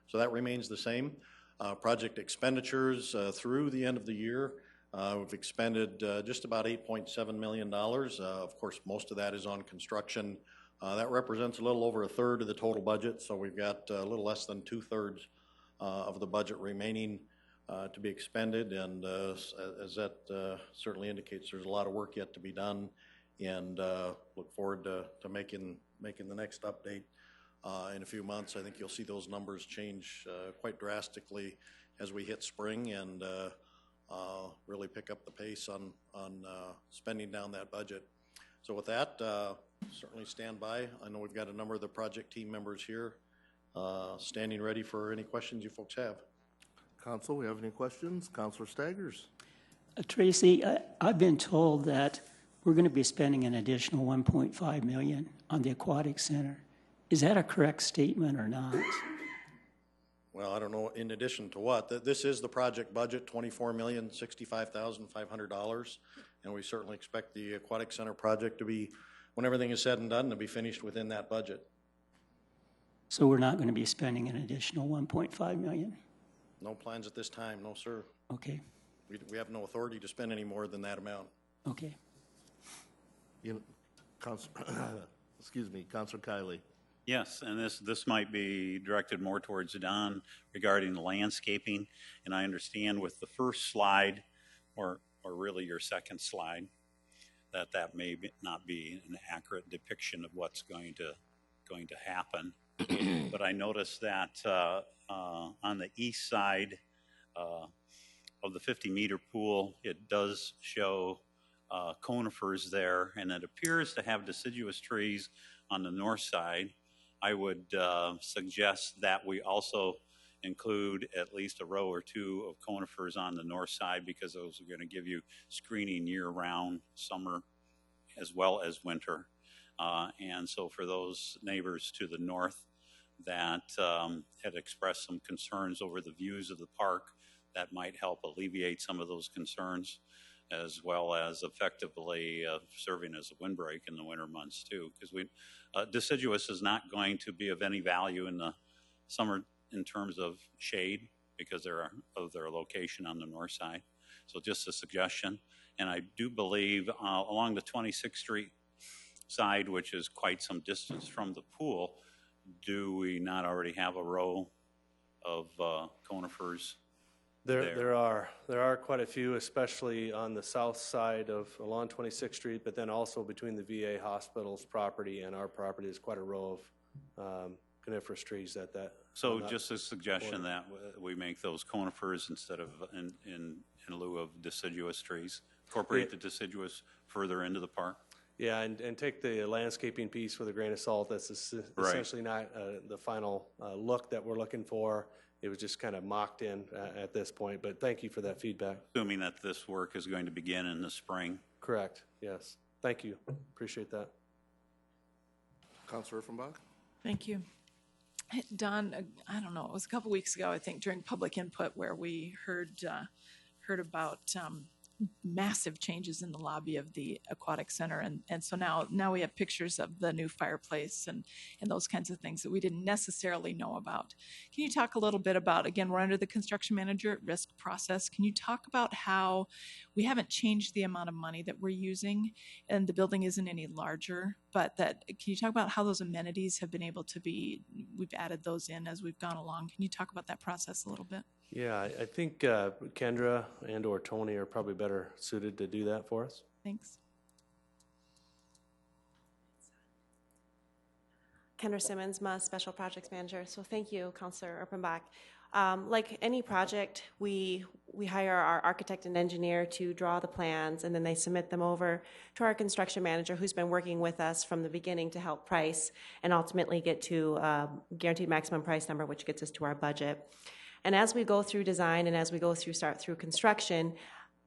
So that remains the same. Project expenditures through the end of the year, we've expended just about $8.7 million. Of course, most of that is on construction. That represents a little over a third of the total budget, so we've got a little less than 2/3 of the budget remaining to be expended, and as that certainly indicates, there's a lot of work yet to be done, and look forward to making the next update in a few months. I think you'll see those numbers change quite drastically as we hit spring and really pick up the pace on spending down that budget. So with that, certainly stand by. I know we've got a number of the project team members here standing ready for any questions you folks have. Council, we have any questions? Councilor Staggers. Tracy, I've been told that we're going to be spending an additional $1.5 million on the Aquatic Center. Is that a correct statement or not? Well, I don't know, in addition to what. This is the project budget, $24,065,500, and we certainly expect the Aquatic Center project to be, when everything is said and done, to be finished within that budget. So we're not going to be spending an additional $1.5 million? No plans at this time, no, sir. Okay. We have no authority to spend any more than that amount. Okay. Excuse me, Councilor Kiley. Yes, and this might be directed more towards Don regarding the landscaping. And I understand with the first slide, or really your second slide, that may not be an accurate depiction of what's going to happen. But I noticed that on the east side of the 50-meter pool, it does show conifers there, and it appears to have deciduous trees on the north side. I would suggest that we also include at least a row or two of conifers on the north side, because those are going to give you screening year-round, summer as well as winter. And so for those neighbors to the north that had expressed some concerns over the views of the park, that might help alleviate some of those concerns, as well as effectively serving as a windbreak in the winter months too, because deciduous is not going to be of any value in the summer in terms of shade because of their location on the north side. So just a suggestion. And I do believe along the 26th Street side, which is quite some distance from the pool, do we not already have a row of conifers? There are quite a few, especially on the south side along 26th Street, but then also between the VA hospital's property and our property is quite a row of coniferous trees at So just a suggestion that we make those conifers instead of in lieu of deciduous trees. Incorporate the deciduous further into the park. Yeah, and take the landscaping piece with a grain of salt. That's essentially not the final look that we're looking for. It was just kind of mocked in at this point, but thank you for that feedback. Assuming that this work is going to begin in the spring. Correct, yes. Thank you. Appreciate that. Councilor Offenbach? Thank you. Don, I don't know, it was a couple weeks ago, I think, during public input where we heard about massive changes in the lobby of the Aquatic Center. And so now we have pictures of the new fireplace and those kinds of things that we didn't necessarily know about. Can you talk a little bit about, again, we're under the construction manager at risk process. Can you talk about how we haven't changed the amount of money that we're using and the building isn't any larger, but can you talk about how those amenities have been able to be, we've added those in as we've gone along. Can you talk about that process a little bit? Yeah, I think Kendra and or Tony are probably better suited to do that for us. Thanks. Kendra Simmons, my Special Projects Manager. So thank you, Councilor Erpenbach. Like any project, we hire our architect and engineer to draw the plans, and then they submit them over to our construction manager, who's been working with us from the beginning to help price and ultimately get to guaranteed maximum price number, which gets us to our budget. And as we go through design and as we start through construction,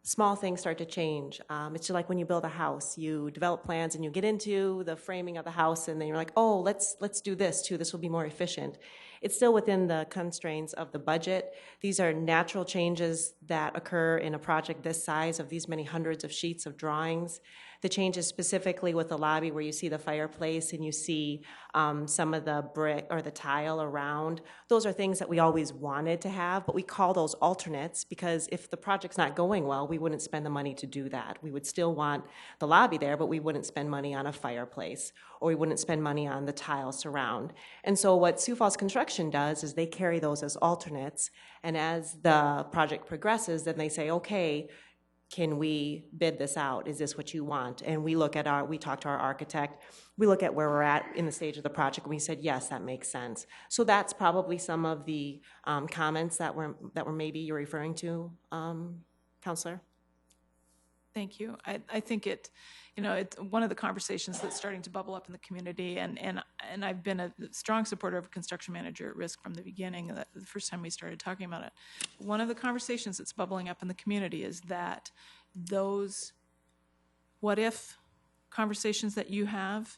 small things start to change. It's just like when you build a house, you develop plans and you get into the framing of the house, and then you're like, oh, let's do this too. This will be more efficient. It's still within the constraints of the budget. These are natural changes that occur in a project this size of these many hundreds of sheets of drawings. The changes specifically with the lobby where you see the fireplace and you see some of the brick or the tile around, those are things that we always wanted to have, but we call those alternates because if the project's not going well, we wouldn't spend the money to do that. We would still want the lobby there, but we wouldn't spend money on a fireplace or we wouldn't spend money on the tile surround. And so what Sioux Falls Construction does is they carry those as alternates, and as the project progresses, then they say, okay, can we bid this out? Is this what you want? And we talk to our architect, we look at where we're at in the stage of the project, and we said, yes, that makes sense. So that's probably some of the comments that were maybe you're referring to, Counselor. Thank you. I think it's one of the conversations that's starting to bubble up in the community, and I've been a strong supporter of a construction manager at risk from the beginning, the first time we started talking about it. One of the conversations that's bubbling up in the community is that those what if conversations that you have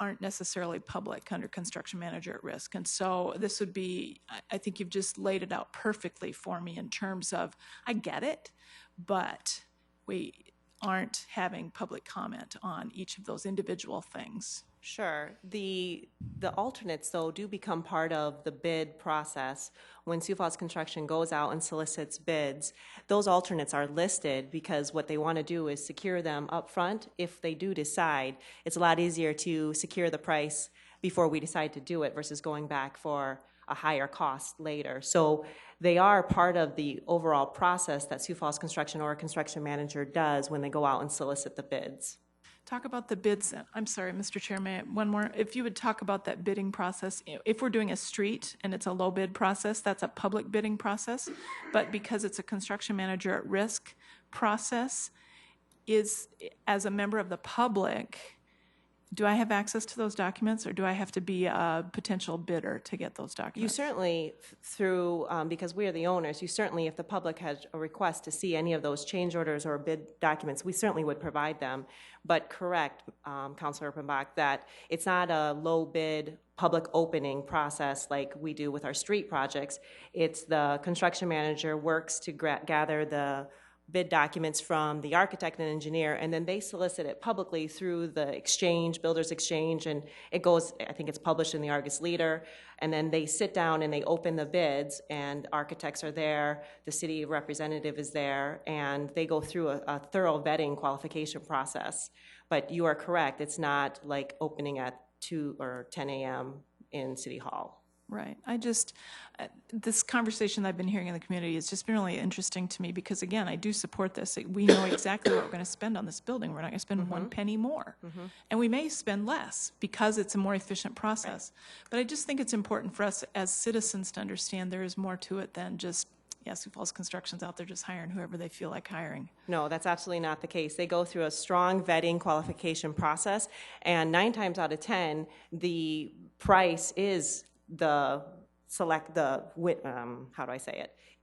aren't necessarily public under construction manager at risk. And so this would be, I think you've just laid it out perfectly for me in terms of, I get it, but we aren't having public comment on each of those individual things. Sure. The alternates, though, do become part of the bid process. When Sioux Falls Construction goes out and solicits bids, those alternates are listed because what they want to do is secure them up front. If they do decide, it's a lot easier to secure the price before we decide to do it versus going back for a higher cost later. So they are part of the overall process that Sioux Falls Construction or a construction manager does when they go out and solicit the bids. Talk about the bids. I'm sorry, Mr. Chairman, one more. If you would talk about that bidding process, if we're doing a street and it's a low bid process, that's a public bidding process. But because it's a construction manager at risk process, as a member of the public, do I have access to those documents, or do I have to be a potential bidder to get those documents? You certainly, through, because we are the owners, you certainly, if the public has a request to see any of those change orders or bid documents, we certainly would provide them. But correct, Councilor Erpenbach, that it's not a low bid public opening process like we do with our street projects. It's the construction manager works to gather the bid documents from the architect and engineer, and then they solicit it publicly through the exchange, builders exchange, and it goes, I think it's published in the Argus Leader, and then they sit down and they open the bids, and architects are there, the city representative is there, and they go through a thorough vetting qualification process. But you are correct, it's not like opening at 2 or 10 a.m. in City Hall. Right. This conversation that I've been hearing in the community has just been really interesting to me because, again, I do support this. We know exactly what we're going to spend on this building. We're not going to spend one penny more. And we may spend less because it's a more efficient process. Right. But I just think it's important for us as citizens to understand there is more to it than just, Sioux Falls Construction's out there just hiring whoever they feel like hiring. No, that's absolutely not the case. They go through a strong vetting qualification process, and 9 times out of 10, the price is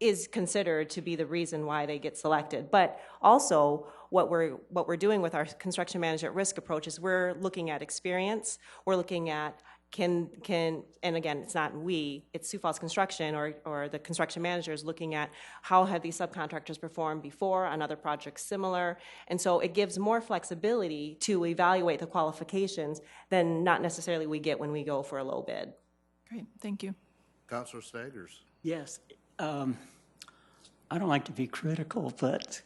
is considered to be the reason why they get selected. But also, what we're doing with our construction manager at risk approach is we're looking at experience. We're looking at and again, it's not we, it's Sioux Falls Construction or the construction managers looking at how have these subcontractors performed before on other projects similar. And so it gives more flexibility to evaluate the qualifications than not necessarily we get when we go for a low bid. Great, thank you. Councilor Staggers. Yes. I don't like to be critical, but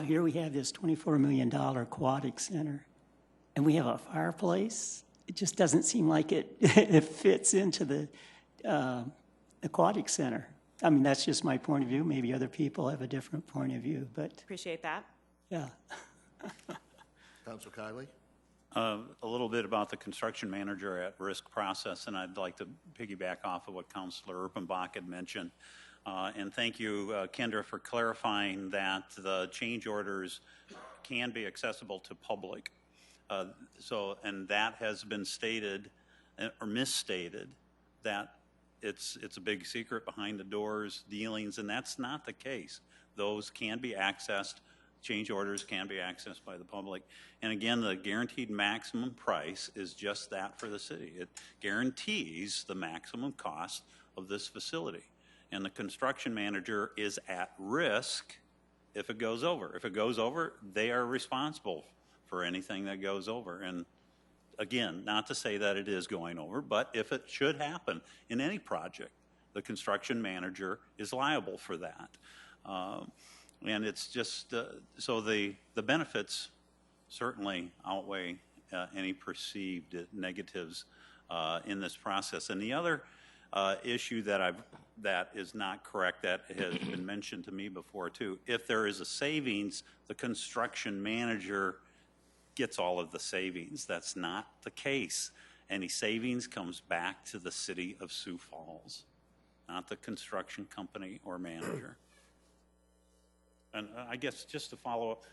here we have this $24 million aquatic center, and we have a fireplace. It just doesn't seem like it fits into the aquatic center. I mean, that's just my point of view. Maybe other people have a different point of view, but appreciate that. Yeah. Councilor Kiley. A little bit about the construction manager at risk process, and I'd like to piggyback off of what Councilor Erpenbach had mentioned. And thank you, Kendra, for clarifying that the change orders can be accessible to public. And that has been stated or misstated that it's a big secret behind the doors dealings, and that's not the case. Those can be accessed. Change orders can be accessed by the public. And again, the guaranteed maximum price is just that for the city. It guarantees the maximum cost of this facility. And the construction manager is at risk if it goes over. If it goes over, they are responsible for anything that goes over. And again, not to say that it is going over, but if it should happen in any project, the construction manager is liable for that. And it's just, so the benefits certainly outweigh any perceived negatives in this process. And the other issue that is not correct, that has been mentioned to me before too, if there is a savings, the construction manager gets all of the savings. That's not the case. Any savings comes back to the City of Sioux Falls, not the construction company or manager. And I guess just to follow up,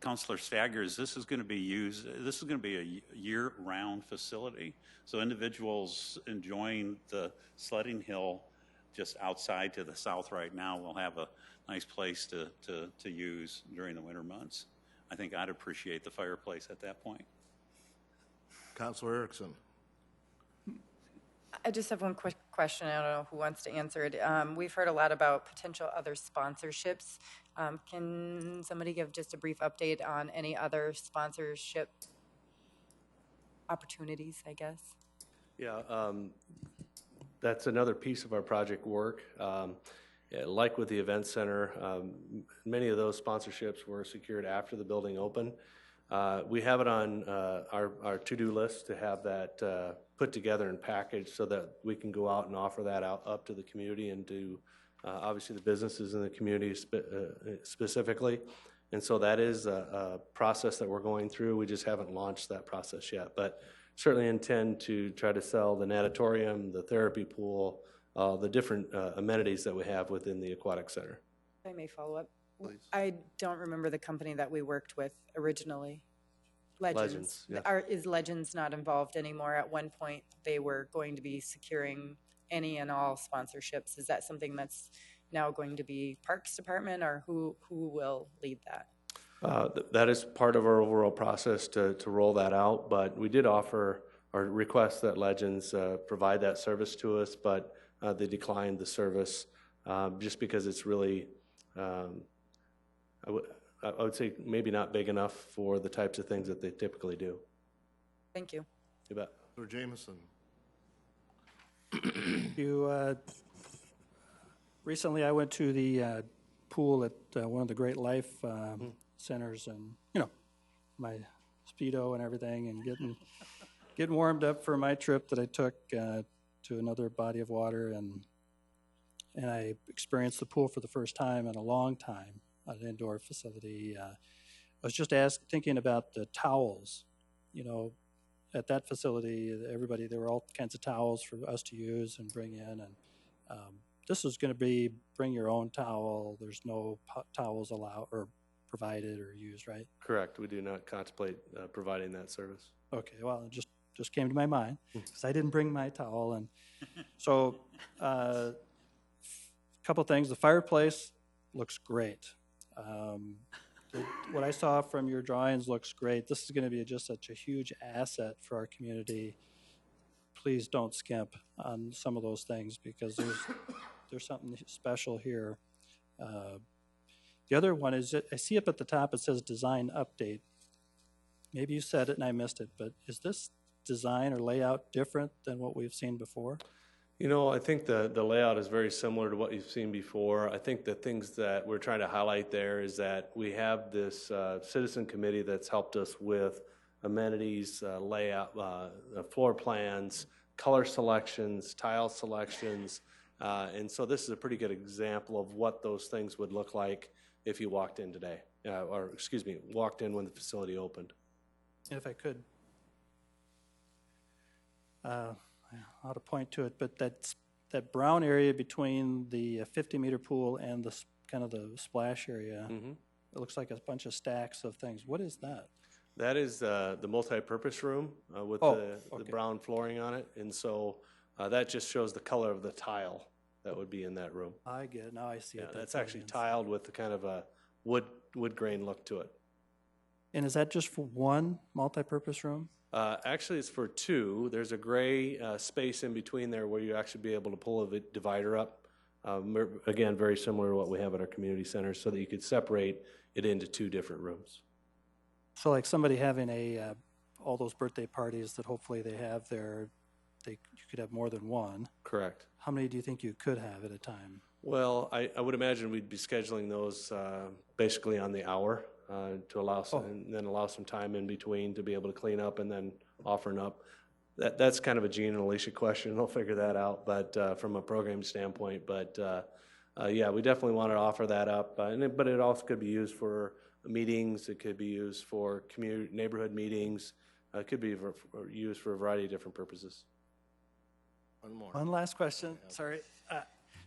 Councilor Staggers, this is going to be a year-round facility. So individuals enjoying the sledding hill just outside to the south right now will have a nice place to use during the winter months. I think I'd appreciate the fireplace at that point. Councilor Erickson. I just have one quick question. I don't know who wants to answer it. We've heard a lot about potential other sponsorships. Can somebody give just a brief update on any other sponsorship opportunities, I guess? Yeah, that's another piece of our project work. Yeah, like with the event center, many of those sponsorships were secured after the building opened. We have it on our to-do list to have that put together and packaged so that we can go out and offer that out up to the community and to obviously the businesses in the community specifically. And so that is a process that we're going through. We just haven't launched that process yet, but certainly intend to try to sell the natatorium, the therapy pool, the different amenities that we have within the aquatic center. If I may follow up. Please. I don't remember the company that we worked with originally. Legends. Yeah. Is Legends not involved anymore? At one point, they were going to be securing any and all sponsorships. Is that something that's now going to be Parks Department, or who will lead that? That is part of our overall process to roll that out, but we did offer or request that Legends provide that service to us, but they declined the service just because it's really, I would say maybe not big enough for the types of things that they typically do. Thank you. You bet. Or Jameson. Recently I went to the pool at one of the Great Life centers, and my Speedo and everything, and getting warmed up for my trip that I took to another body of water, and I experienced the pool for the first time in a long time at an indoor facility. I was just thinking about the towels. You know, at that facility, there were all kinds of towels for us to use and bring in, and this is going to be bring your own towel. There's no towels allowed or provided or used, right? Correct. We do not contemplate providing that service. Okay, well, it just came to my mind because I didn't bring my towel. And so a couple things. The fireplace looks great. What I saw from your drawings looks great. This is going to be just such a huge asset for our community. Please don't skimp on some of those things because there's something special here. The other one is, I see up at the top, it says design update. Maybe you said it and I missed it, but is this design or layout different than what we've seen before? You know, I think the layout is very similar to what you've seen before. I think the things that we're trying to highlight there is that we have this citizen committee that's helped us with amenities, layout, floor plans, color selections, tile selections, and so this is a pretty good example of what those things would look like if you walked in today, walked in when the facility opened. If I could, how to point to it, but that brown area between the 50-meter pool and the kind of the splash area, it looks like a bunch of stacks of things. What is that? That is the multi-purpose room with the brown flooring on it, and so that just shows the color of the tile that would be in that room. I get it. Now I see it. That's actually tiled with the kind of a wood grain look to it. And is that just for one multi-purpose room? Actually, it's for two. There's a gray space in between there where you actually be able to pull a divider up. Again, very similar to what we have at our community center, so that you could separate it into two different rooms. So like somebody having all those birthday parties that hopefully they have there, you could have more than one. Correct. How many do you think you could have at a time? Well, I would imagine we'd be scheduling those basically on the hour to allow some, and then allow some time in between to be able to clean up and then offering up. That's kind of a Gene and Alicia question. They'll figure that out, but from a program standpoint. But yeah, we definitely want to offer that up. But it also could be used for meetings. It could be used for community neighborhood meetings. It could be used for a variety of different purposes. One more. One last question. Sorry.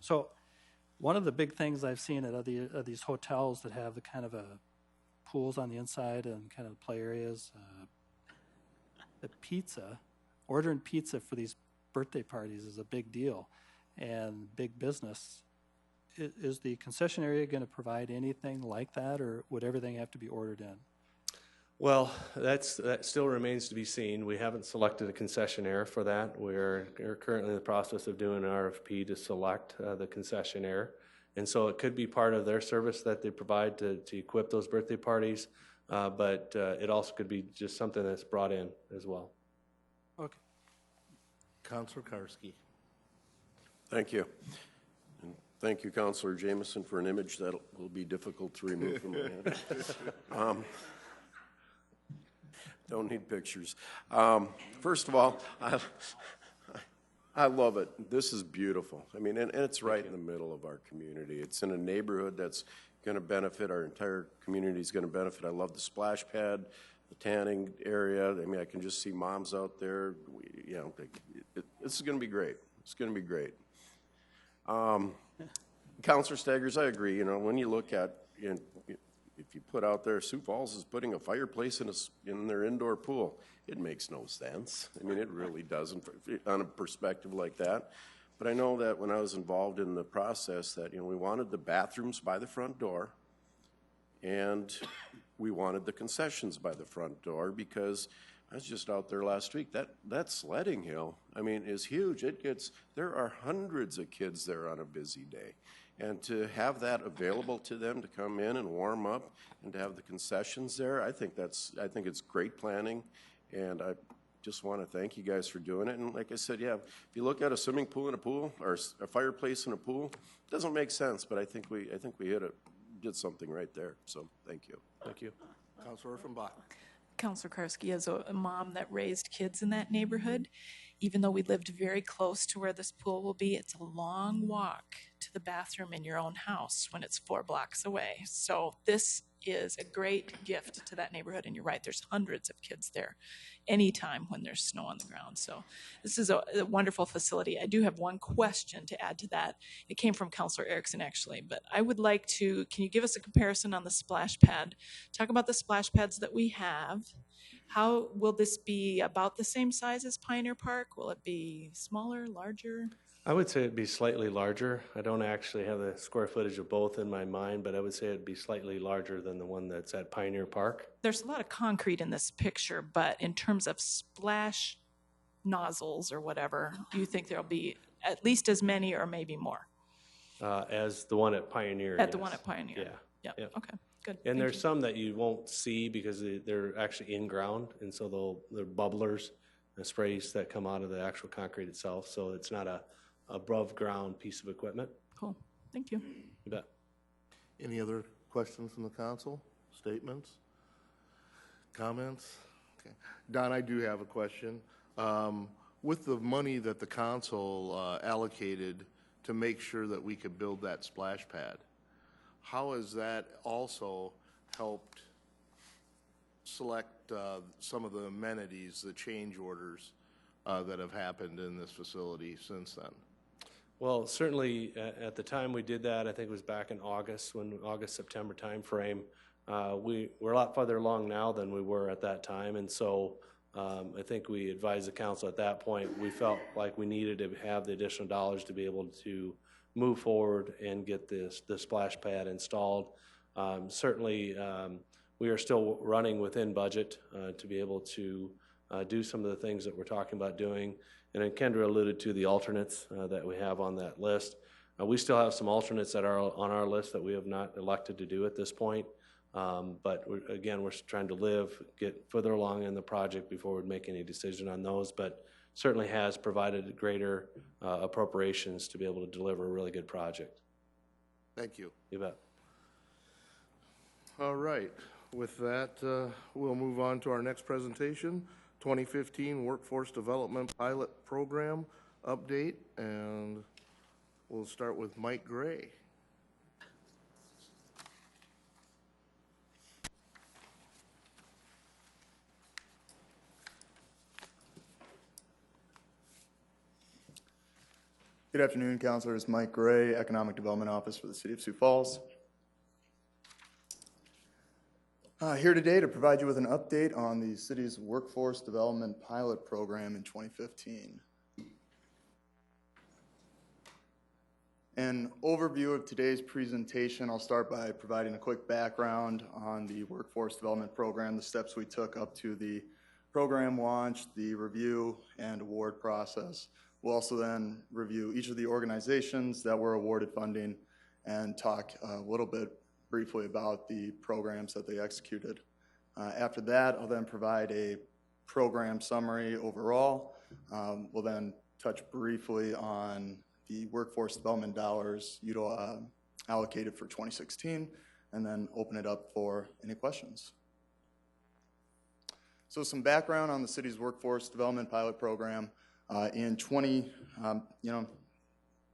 So one of the big things I've seen at these hotels that have the kind of pools on the inside and kind of play areas, the pizza, ordering pizza for these birthday parties is a big deal and big business. Is the concession area going to provide anything like that, or would everything have to be ordered in? Well, that still remains to be seen. We haven't selected a concessionaire for that. We're currently in the process of doing an RFP to select the concessionaire. And so it could be part of their service that they provide to equip those birthday parties, but it also could be just something that's brought in as well. Okay. Councilor Karski. Thank you. And thank you, Councilor Jameson, for an image that will be difficult to remove from my head. Don't need pictures. First of all, I love it. This is beautiful. I mean, and it's right in the middle of our community. It's in a neighborhood that's going to benefit. Our entire community is going to benefit. I love the splash pad, the tanning area. I mean, I can just see moms out there. This is going to be great. It's going to be great. Councilor Staggers, I agree. You know, when you look at, if you put out there, Sioux Falls is putting a fireplace in their indoor pool. It makes no sense. I mean, it really doesn't on a perspective like that. But I know that when I was involved in the process that, we wanted the bathrooms by the front door and we wanted the concessions by the front door because I was just out there last week. That sledding hill, I mean, is huge. There are hundreds of kids there on a busy day. And to have that available to them to come in and warm up and to have the concessions there, I think it's great planning, and I just want to thank you guys for doing it. And like I said, yeah, if you look at a swimming pool in a pool or a fireplace in a pool, it doesn't make sense, but I think we did something right there. So thank you. Thank you. Councilor Offenbach. Councilor Karski, as a mom that raised kids in that neighborhood, even though we lived very close to where this pool will be, it's a long walk to the bathroom in your own house when it's 4 blocks away. So this is a great gift to that neighborhood. And you're right, there's hundreds of kids there anytime when there's snow on the ground. So this is a wonderful facility. I do have one question to add to that. It came from Councilor Erickson, actually, but I would like to, can you give us a comparison on the splash pad? Talk about the splash pads that we have. How will this be about the same size as Pioneer Park? Will it be smaller, larger? I would say it'd be slightly larger. I don't actually have the square footage of both in my mind, but I would say it'd be slightly larger than the one that's at Pioneer Park. There's a lot of concrete in this picture, but in terms of splash nozzles or whatever, do you think there'll be at least as many or maybe more? As the one at Pioneer. At the one at Pioneer? Yeah. Yep. Okay, good. And there's some that you won't see because they're actually in ground, and so they're bubblers and sprays that come out of the actual concrete itself, so it's not a above ground piece of equipment. Cool, thank you. You bet. Any other questions from the council? Statements? Comments? Okay. Don, I do have a question. With the money that the council allocated to make sure that we could build that splash pad, how has that also helped select some of the amenities, the change orders that have happened in this facility since then? Well, certainly at the time we did that, I think it was back in August, September timeframe. We're a lot farther along now than we were at that time, and so I think we advised the council at that point. We felt like we needed to have the additional dollars to be able to move forward and get the splash pad installed. Certainly, we are still running within budget to be able to do some of the things that we're talking about doing. And then Kendra alluded to the alternates that we have on that list. We still have some alternates that are on our list that we have not elected to do at this point. But we're trying to get further along in the project before we make any decision on those, but certainly has provided greater appropriations to be able to deliver a really good project. Thank you. You bet. All right. With that, we'll move on to our next presentation, 2015 Workforce Development Pilot Program Update, and we'll start with Mike Gray. Good afternoon, councilors. Mike Gray, Economic Development Office for the City of Sioux Falls. Here today to provide you with an update on the city's Workforce Development Pilot Program in 2015. An overview of today's presentation, I'll start by providing a quick background on the Workforce Development Program, the steps we took up to the program launch, the review and award process. We'll also then review each of the organizations that were awarded funding and talk a little bit briefly about the programs that they executed. After that, I'll then provide a program summary overall. We'll then touch briefly on the workforce development dollars allocated for 2016, and then open it up for any questions. So some background on the city's Workforce Development Pilot Program.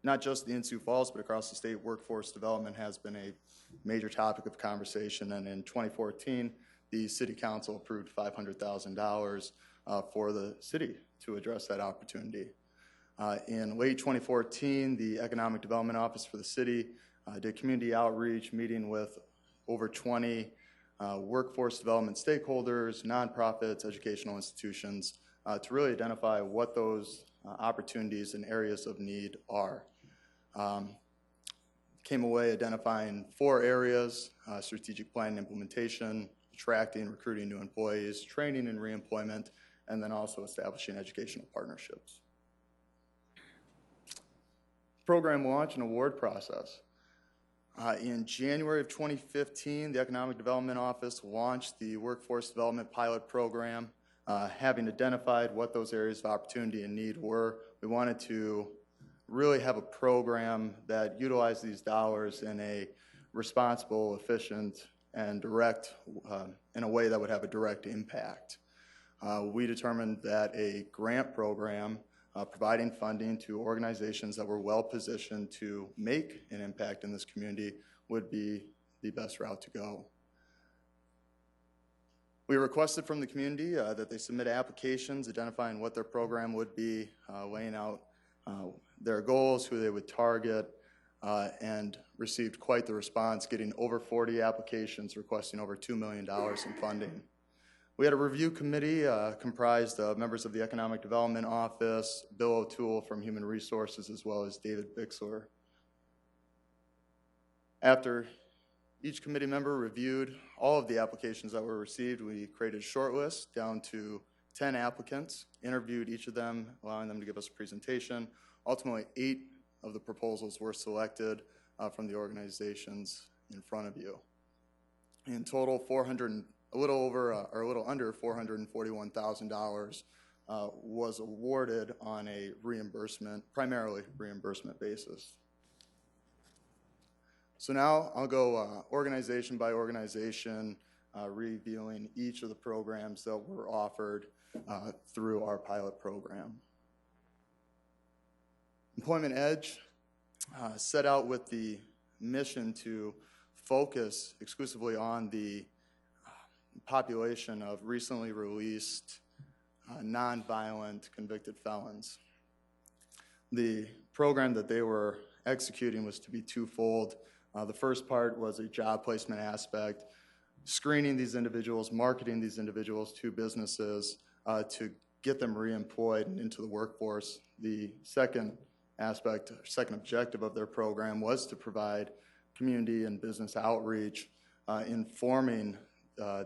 Not just in Sioux Falls, but across the state, workforce development has been a major topic of conversation, and in 2014, the City Council approved $500,000 for the city to address that opportunity. In late 2014, the Economic Development Office for the city did community outreach, meeting with over 20 workforce development stakeholders, nonprofits, educational institutions, to really identify what those opportunities and areas of need are. Came away identifying 4 areas: strategic plan and implementation, attracting and recruiting new employees, training and reemployment, and then also establishing educational partnerships. Program launch and award process. In January of 2015, the Economic Development Office launched the Workforce Development Pilot Program. Having identified what those areas of opportunity and need were, we wanted to really have a program that utilized these dollars in a responsible, efficient, and direct, in a way that would have a direct impact. We determined that a grant program providing funding to organizations that were well positioned to make an impact in this community would be the best route to go. We requested from the community that they submit applications identifying what their program would be, laying out their goals, who they would target, and received quite the response, getting over 40 applications requesting over $2 million in funding. We had a review committee comprised of members of the Economic Development Office, Bill O'Toole from Human Resources, as well as David Bixler. After each committee member reviewed all of the applications that were received, we created a short list down to 10 applicants, interviewed each of them, allowing them to give us a presentation. Ultimately, 8 of the proposals were selected from the organizations in front of you. In total, a little under $441,000 was awarded on a primarily reimbursement basis. So now I'll go organization by organization, reviewing each of the programs that were offered through our pilot program. Employment Edge set out with the mission to focus exclusively on the population of recently released nonviolent convicted felons. The program that they were executing was to be twofold. The first part was a job placement aspect, screening these individuals, marketing these individuals to businesses to get them reemployed and into the workforce. The second objective of their program was to provide community and business outreach, informing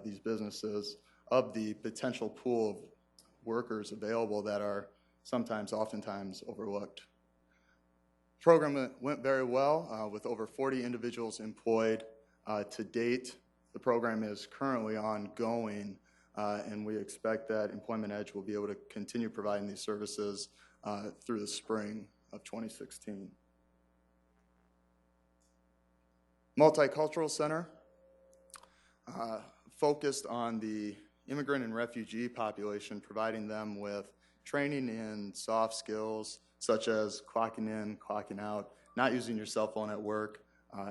these businesses of the potential pool of workers available that are oftentimes overlooked. The program went very well with over 40 individuals employed to date. The program is currently ongoing, and we expect that Employment Edge will be able to continue providing these services through the spring of 2016. Multicultural Center focused on the immigrant and refugee population, providing them with training in soft skills such as clocking in, clocking out, not using your cell phone at work,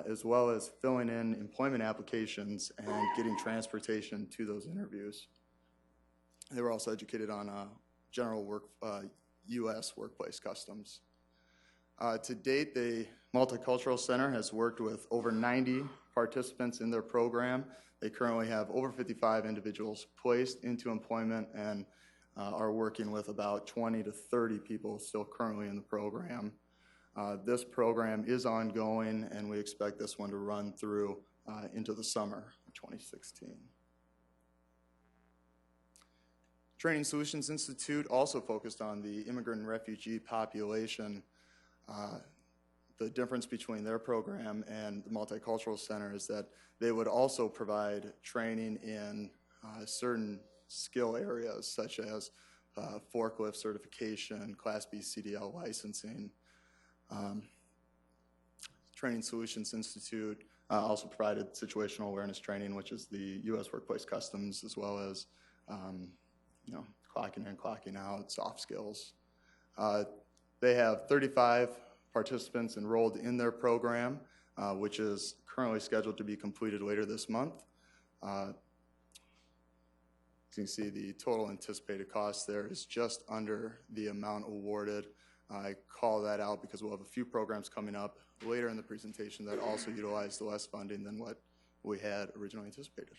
as well as filling in employment applications and getting transportation to those interviews. They were also educated on general U.S. workplace customs. To date, the Multicultural Center has worked with over 90 participants in their program. They currently have over 55 individuals placed into employment and are working with about 20 to 30 people still currently in the program. This program is ongoing, and we expect this one to run through into the summer of 2016. Training Solutions Institute also focused on the immigrant and refugee population. The difference between their program and the Multicultural Center is that they would also provide training in certain skill areas such as forklift certification, Class B CDL licensing. Training Solutions Institute also provided situational awareness training, which is the U.S. workplace customs, as well as clocking in, clocking out, soft skills. They have 35 participants enrolled in their program, which is currently scheduled to be completed later this month. As you can see, the total anticipated cost there is just under the amount awarded. I call that out because we'll have a few programs coming up later in the presentation that also utilize less funding than what we had originally anticipated.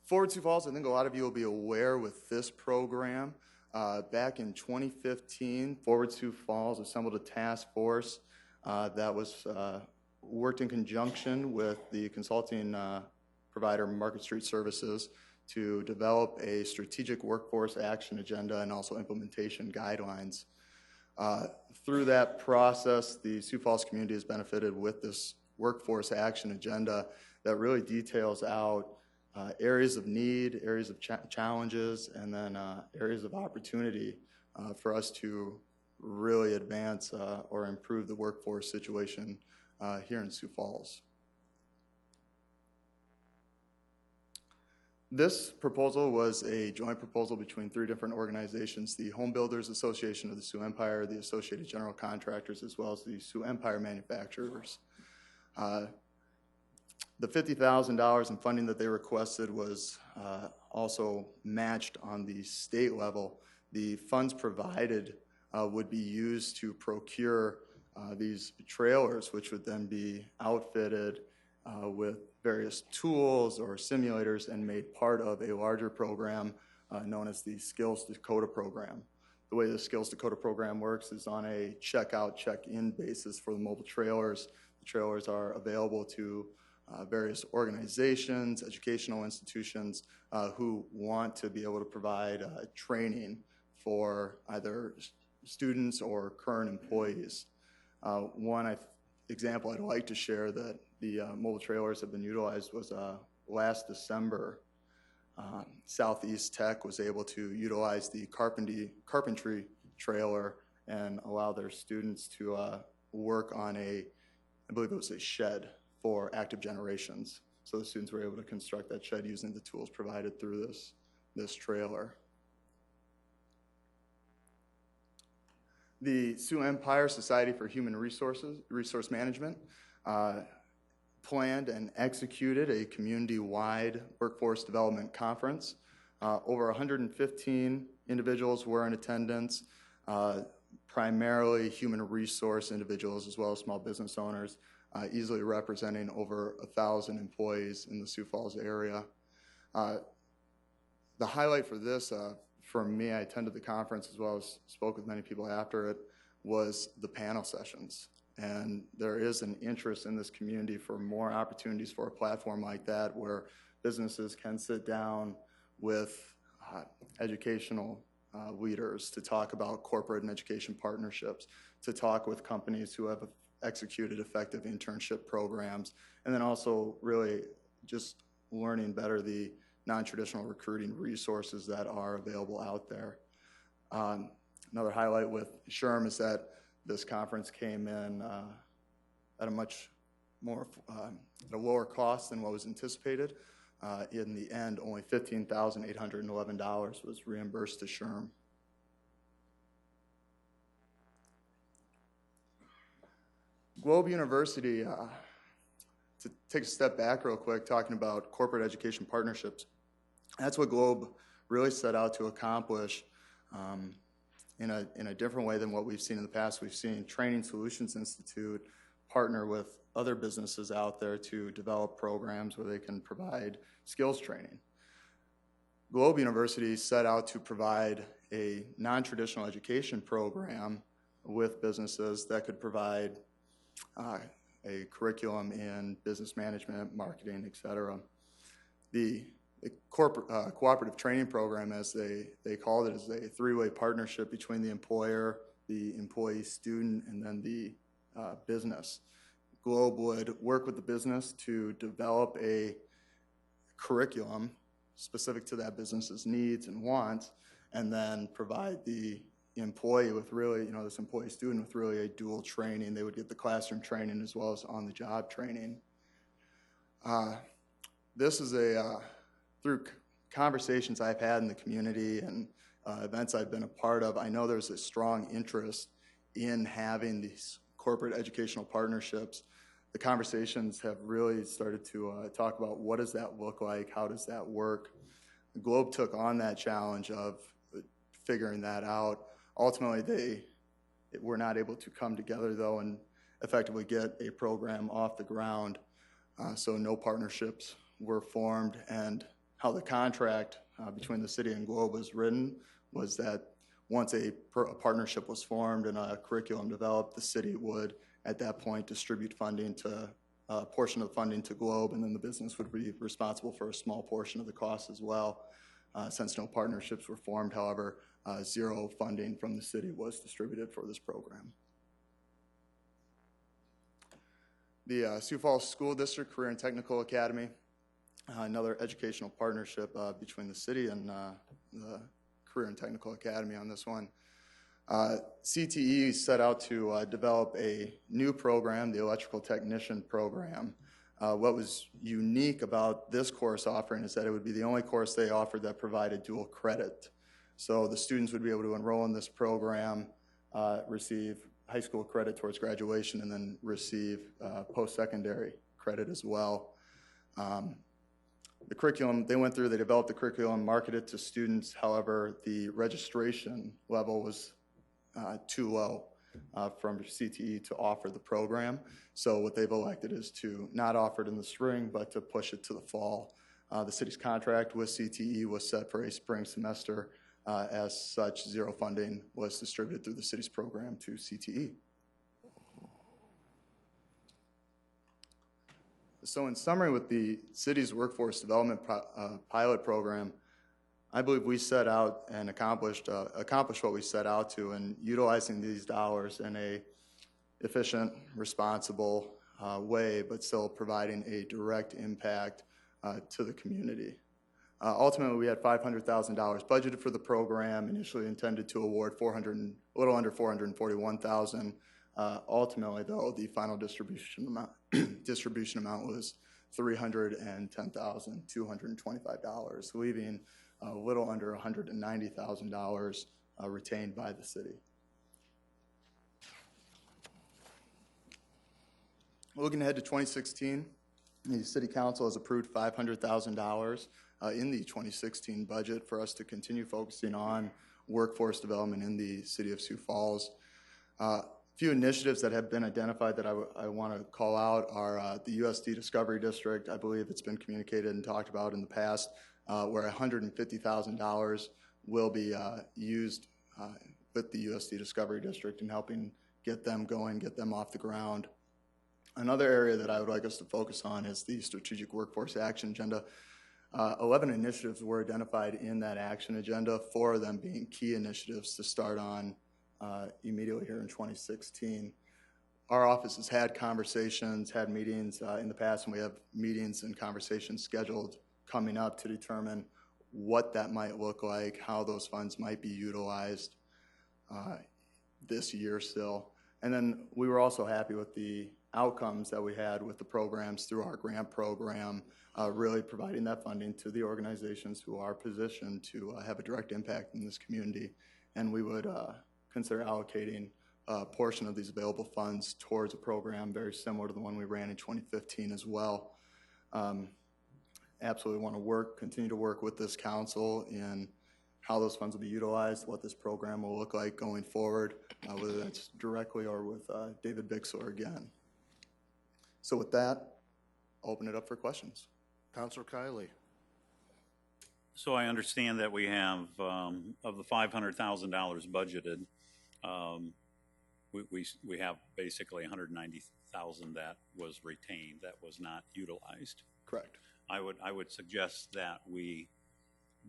Forward Sioux Falls, I think a lot of you will be aware with this program. Back in 2015, Forward Sioux Falls assembled a task force that was worked in conjunction with the consulting provider Market Street Services to develop a strategic workforce action agenda and also implementation guidelines. Through that process, the Sioux Falls community has benefited with this workforce action agenda that really details out areas of need, areas of challenges, and then areas of opportunity for us to really advance or improve the workforce situation here in Sioux Falls. This proposal was a joint proposal between 3 different organizations: the Home Builders Association of the Sioux Empire, the Associated General Contractors, as well as the Sioux Empire Manufacturers. The $50,000 in funding that they requested was also matched on the state level. The funds provided would be used to procure these trailers, which would then be outfitted with various tools or simulators and made part of a larger program known as the Skills Dakota program. The way the Skills Dakota program works is on a check-out, check-in basis for the mobile trailers. The trailers are available to various organizations, educational institutions who want to be able to provide training for either students or current employees. One example I'd like to share that the mobile trailers have been utilized was last December. Southeast Tech was able to utilize the carpentry trailer and allow their students to work on I believe it was a shed for active generations. So the students were able to construct that shed using the tools provided through this trailer. The Sioux Empire Society for Human Resource Management planned and executed a community-wide workforce development conference. Over 115 individuals were in attendance, primarily human resource individuals as well as small business owners, easily representing over 1,000 employees in the Sioux Falls area. The highlight for this, for me, I attended the conference as well as spoke with many people after it, was the panel sessions. And there is an interest in this community for more opportunities for a platform like that where businesses can sit down with educational leaders to talk about corporate and education partnerships, to talk with companies who have executed effective internship programs, and then also really just learning better the non-traditional recruiting resources that are available out there. Another highlight with SHRM is that this conference came in at a much more, at a lower cost than what was anticipated. In the end, only $15,811 was reimbursed to SHRM. Globe University, to take a step back real quick, talking about corporate education partnerships, that's what Globe really set out to accomplish in a different way than what we've seen in the past. We've seen Training Solutions Institute partner with other businesses out there to develop programs where they can provide skills training. Globe University set out to provide a non-traditional education program with businesses that could provide a curriculum in business management, marketing, et cetera. The cooperative training program, as they called it, is a 3-way partnership between the employer, the employee student, and then the business. Globe would work with the business to develop a curriculum specific to that business's needs and wants, and then provide the employee with really, this employee student with really a dual training. They would get the classroom training as well as on-the-job training. This is through conversations I've had in the community and events I've been a part of, I know there's a strong interest in having these corporate educational partnerships. The conversations have really started to talk about what does that look like, how does that work. The Globe took on that challenge of figuring that out. Ultimately, they were not able to come together, though, and effectively get a program off the ground, so no partnerships were formed. And how the contract between the city and Globe was written was that once a partnership was formed and a curriculum developed, the city would, at that point, distribute funding to a portion of the funding to Globe, and then the business would be responsible for a small portion of the cost as well. Since no partnerships were formed, however, zero funding from the city was distributed for this program. The Sioux Falls School District Career and Technical Academy, another educational partnership between the city and the Career and Technical Academy on this one. CTE set out to develop a new program, the Electrical Technician Program. What was unique about this course offering is that it would be the only course they offered that provided dual credit. So the students would be able to enroll in this program, receive high school credit towards graduation, and then receive post-secondary credit as well. The curriculum they went through, they developed the curriculum, marketed it to students. However, the registration level was too low from CTE to offer the program. So what they've elected is to not offer it in the spring, but to push it to the fall. The city's contract with CTE was set for a spring semester. As such, zero funding was distributed through the city's program to CTE. So in summary, with the city's workforce development pilot program, I believe we set out and accomplished what we set out to in utilizing these dollars in a efficient, responsible way, but still providing a direct impact to the community. Ultimately, we had $500,000 budgeted for the program, initially intended to award a little under $441,000. Ultimately, though, the final distribution amount was $310,225, leaving a little under $190,000 retained by the city. Looking ahead to 2016, the City Council has approved $500,000 in the 2016 budget for us to continue focusing on workforce development in the City of Sioux Falls. A few initiatives that have been identified that I want to call out are the USD Discovery District. I believe it's been communicated and talked about in the past, where $150,000 will be used with the USD Discovery District in helping get them going, get them off the ground. Another area that I would like us to focus on is the Strategic Workforce Action Agenda. 11 initiatives were identified in that action agenda, 4 of them being key initiatives to start on immediately here in 2016. Our office has had conversations, had meetings in the past, and we have meetings and conversations scheduled coming up to determine what that might look like, how those funds might be utilized this year still. And then we were also happy with the outcomes that we had with the programs through our grant program, really providing that funding to the organizations who are positioned to have a direct impact in this community. And we would consider allocating a portion of these available funds towards a program very similar to the one we ran in 2015 as well. Absolutely want to continue to work with this council in how those funds will be utilized, what this program will look like going forward, whether that's directly or with David Bixler again. So with that, I'll open it up for questions. Councilor Kiley. So I understand that we have, of the $500,000 budgeted, we have basically $190,000 that was retained, that was not utilized. Correct. I would suggest that we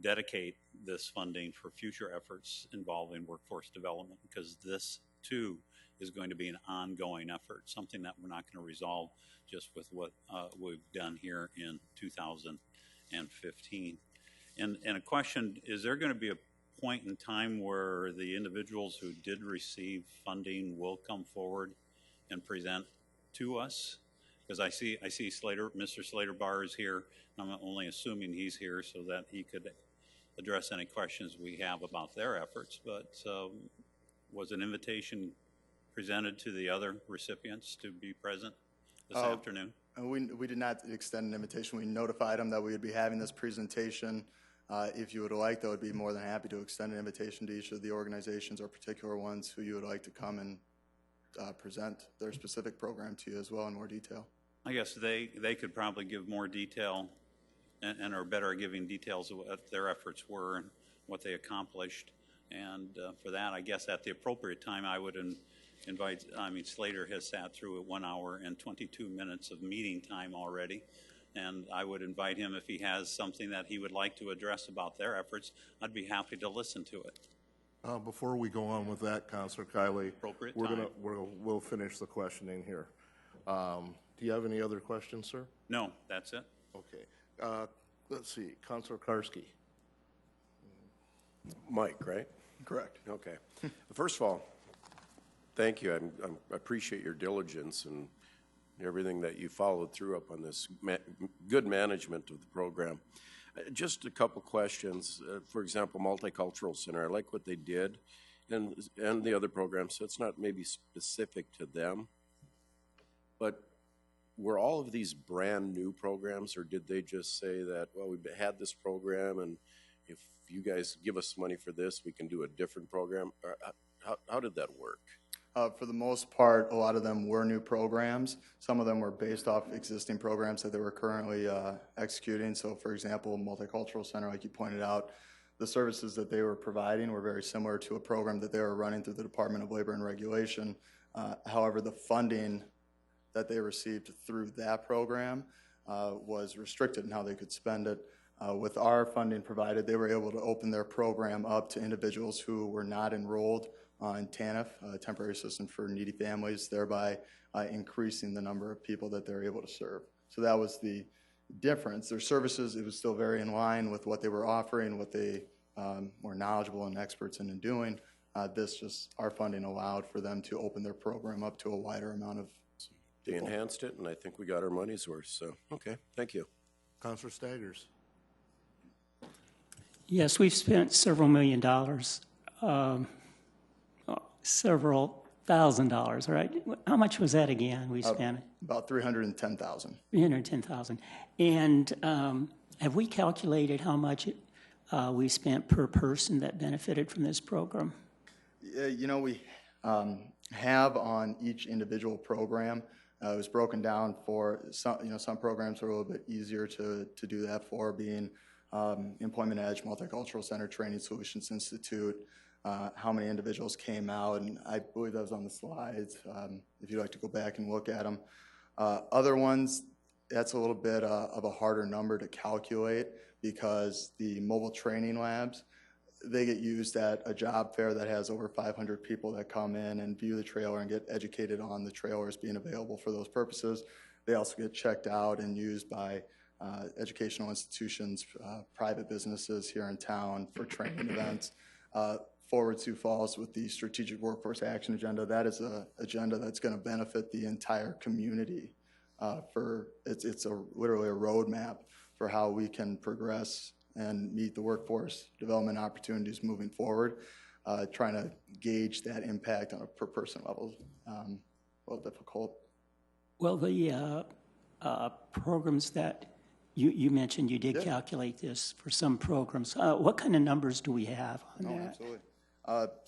dedicate this funding for future efforts involving workforce development, because this too is going to be an ongoing effort, something that we're not going to resolve just with what we've done here in 2015. And a question, is there going to be a point in time where the individuals who did receive funding will come forward and present to us? Because I see Slater, Mr. Slater Barr is here. I'm only assuming he's here so that he could address any questions we have about their efforts. But was an invitation presented to the other recipients to be present this afternoon? We did not extend an invitation. We notified them that we would be having this presentation. If you would like, though, I'd be more than happy to extend an invitation to each of the organizations or particular ones who you would like to come and present their specific program to you as well in more detail. I guess they could probably give more detail and are better at giving details of what their efforts were and what they accomplished. And for that, I guess at the appropriate time, I would invite, Slater has sat through 1 hour and 22 minutes of meeting time already. And I would invite him, if he has something that he would like to address about their efforts, I'd be happy to listen to it. Before we go on with that, Councilor Kiley, Appropriate we'll finish the questioning here. Do you have any other questions, sir? No, that's it. Okay. Let's see, Councilor Karski. Mike, right? Correct. Okay. First of all, thank you. I appreciate your diligence in everything that you followed through up on this good management of the program. Just a couple questions. For example, Multicultural Center, I like what they did, and the other programs, so it's not maybe specific to them, but were all of these brand new programs, or did they just say that, well, we've had this program, and if you guys give us money for this, we can do a different program? Or how did that work? For the most part, a lot of them were new programs. Some of them were based off existing programs that they were currently executing. So, for example, Multicultural Center, like you pointed out, the services that they were providing were very similar to a program that they were running through the Department of Labor and Regulation. However, the funding that they received through that program was restricted in how they could spend it. With our funding provided, they were able to open their program up to individuals who were not enrolled in TANF, Temporary Assistance for Needy Families, thereby increasing the number of people that they're able to serve. So that was the difference. Their services, it was still very in line with what they were offering, what they were knowledgeable and experts in doing. Our funding allowed for them to open their program up to a wider amount of They enhanced it, and I think we got our money's worth, so, okay, thank you. Councilor Staggers. Yes, we've spent several $1 million, several $1,000, right? How much was that again we spent? About $310,000. $310,000. And have we calculated how much we spent per person that benefited from this program? You know, we have on each individual program. It was broken down for some programs are a little bit easier to do that for, being Employment Edge, Multicultural Center, Training Solutions Institute, how many individuals came out, and I believe that was on the slides, if you'd like to go back and look at them. Other ones, that's a little bit of a harder number to calculate because the mobile training labs, they get used at a job fair that has over 500 people that come in and view the trailer and get educated on the trailers being available for those purposes. They also get checked out and used by educational institutions, private businesses here in town for training events. Forward Sioux Falls with the Strategic Workforce Action Agenda, that is an agenda that's going to benefit the entire community. It's literally a roadmap for how we can progress and meet the workforce development opportunities moving forward, trying to gauge that impact on a per person level. A little difficult. Well, the programs that you mentioned, you did calculate this for some programs. What kind of numbers do we have on that? Absolutely.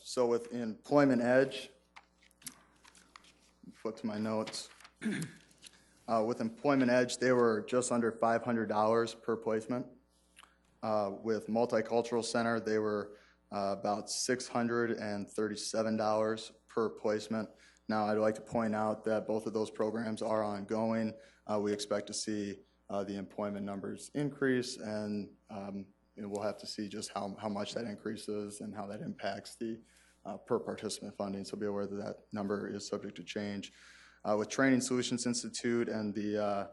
So with Employment Edge, flip to my notes. With Employment Edge, they were just under $500 per placement. With Multicultural Center, they were about $637 per placement. Now, I'd like to point out that both of those programs are ongoing. We expect to see the employment numbers increase, and we'll have to see just how much that increases and how that impacts the per participant funding. So be aware that that number is subject to change. With Training Solutions Institute and the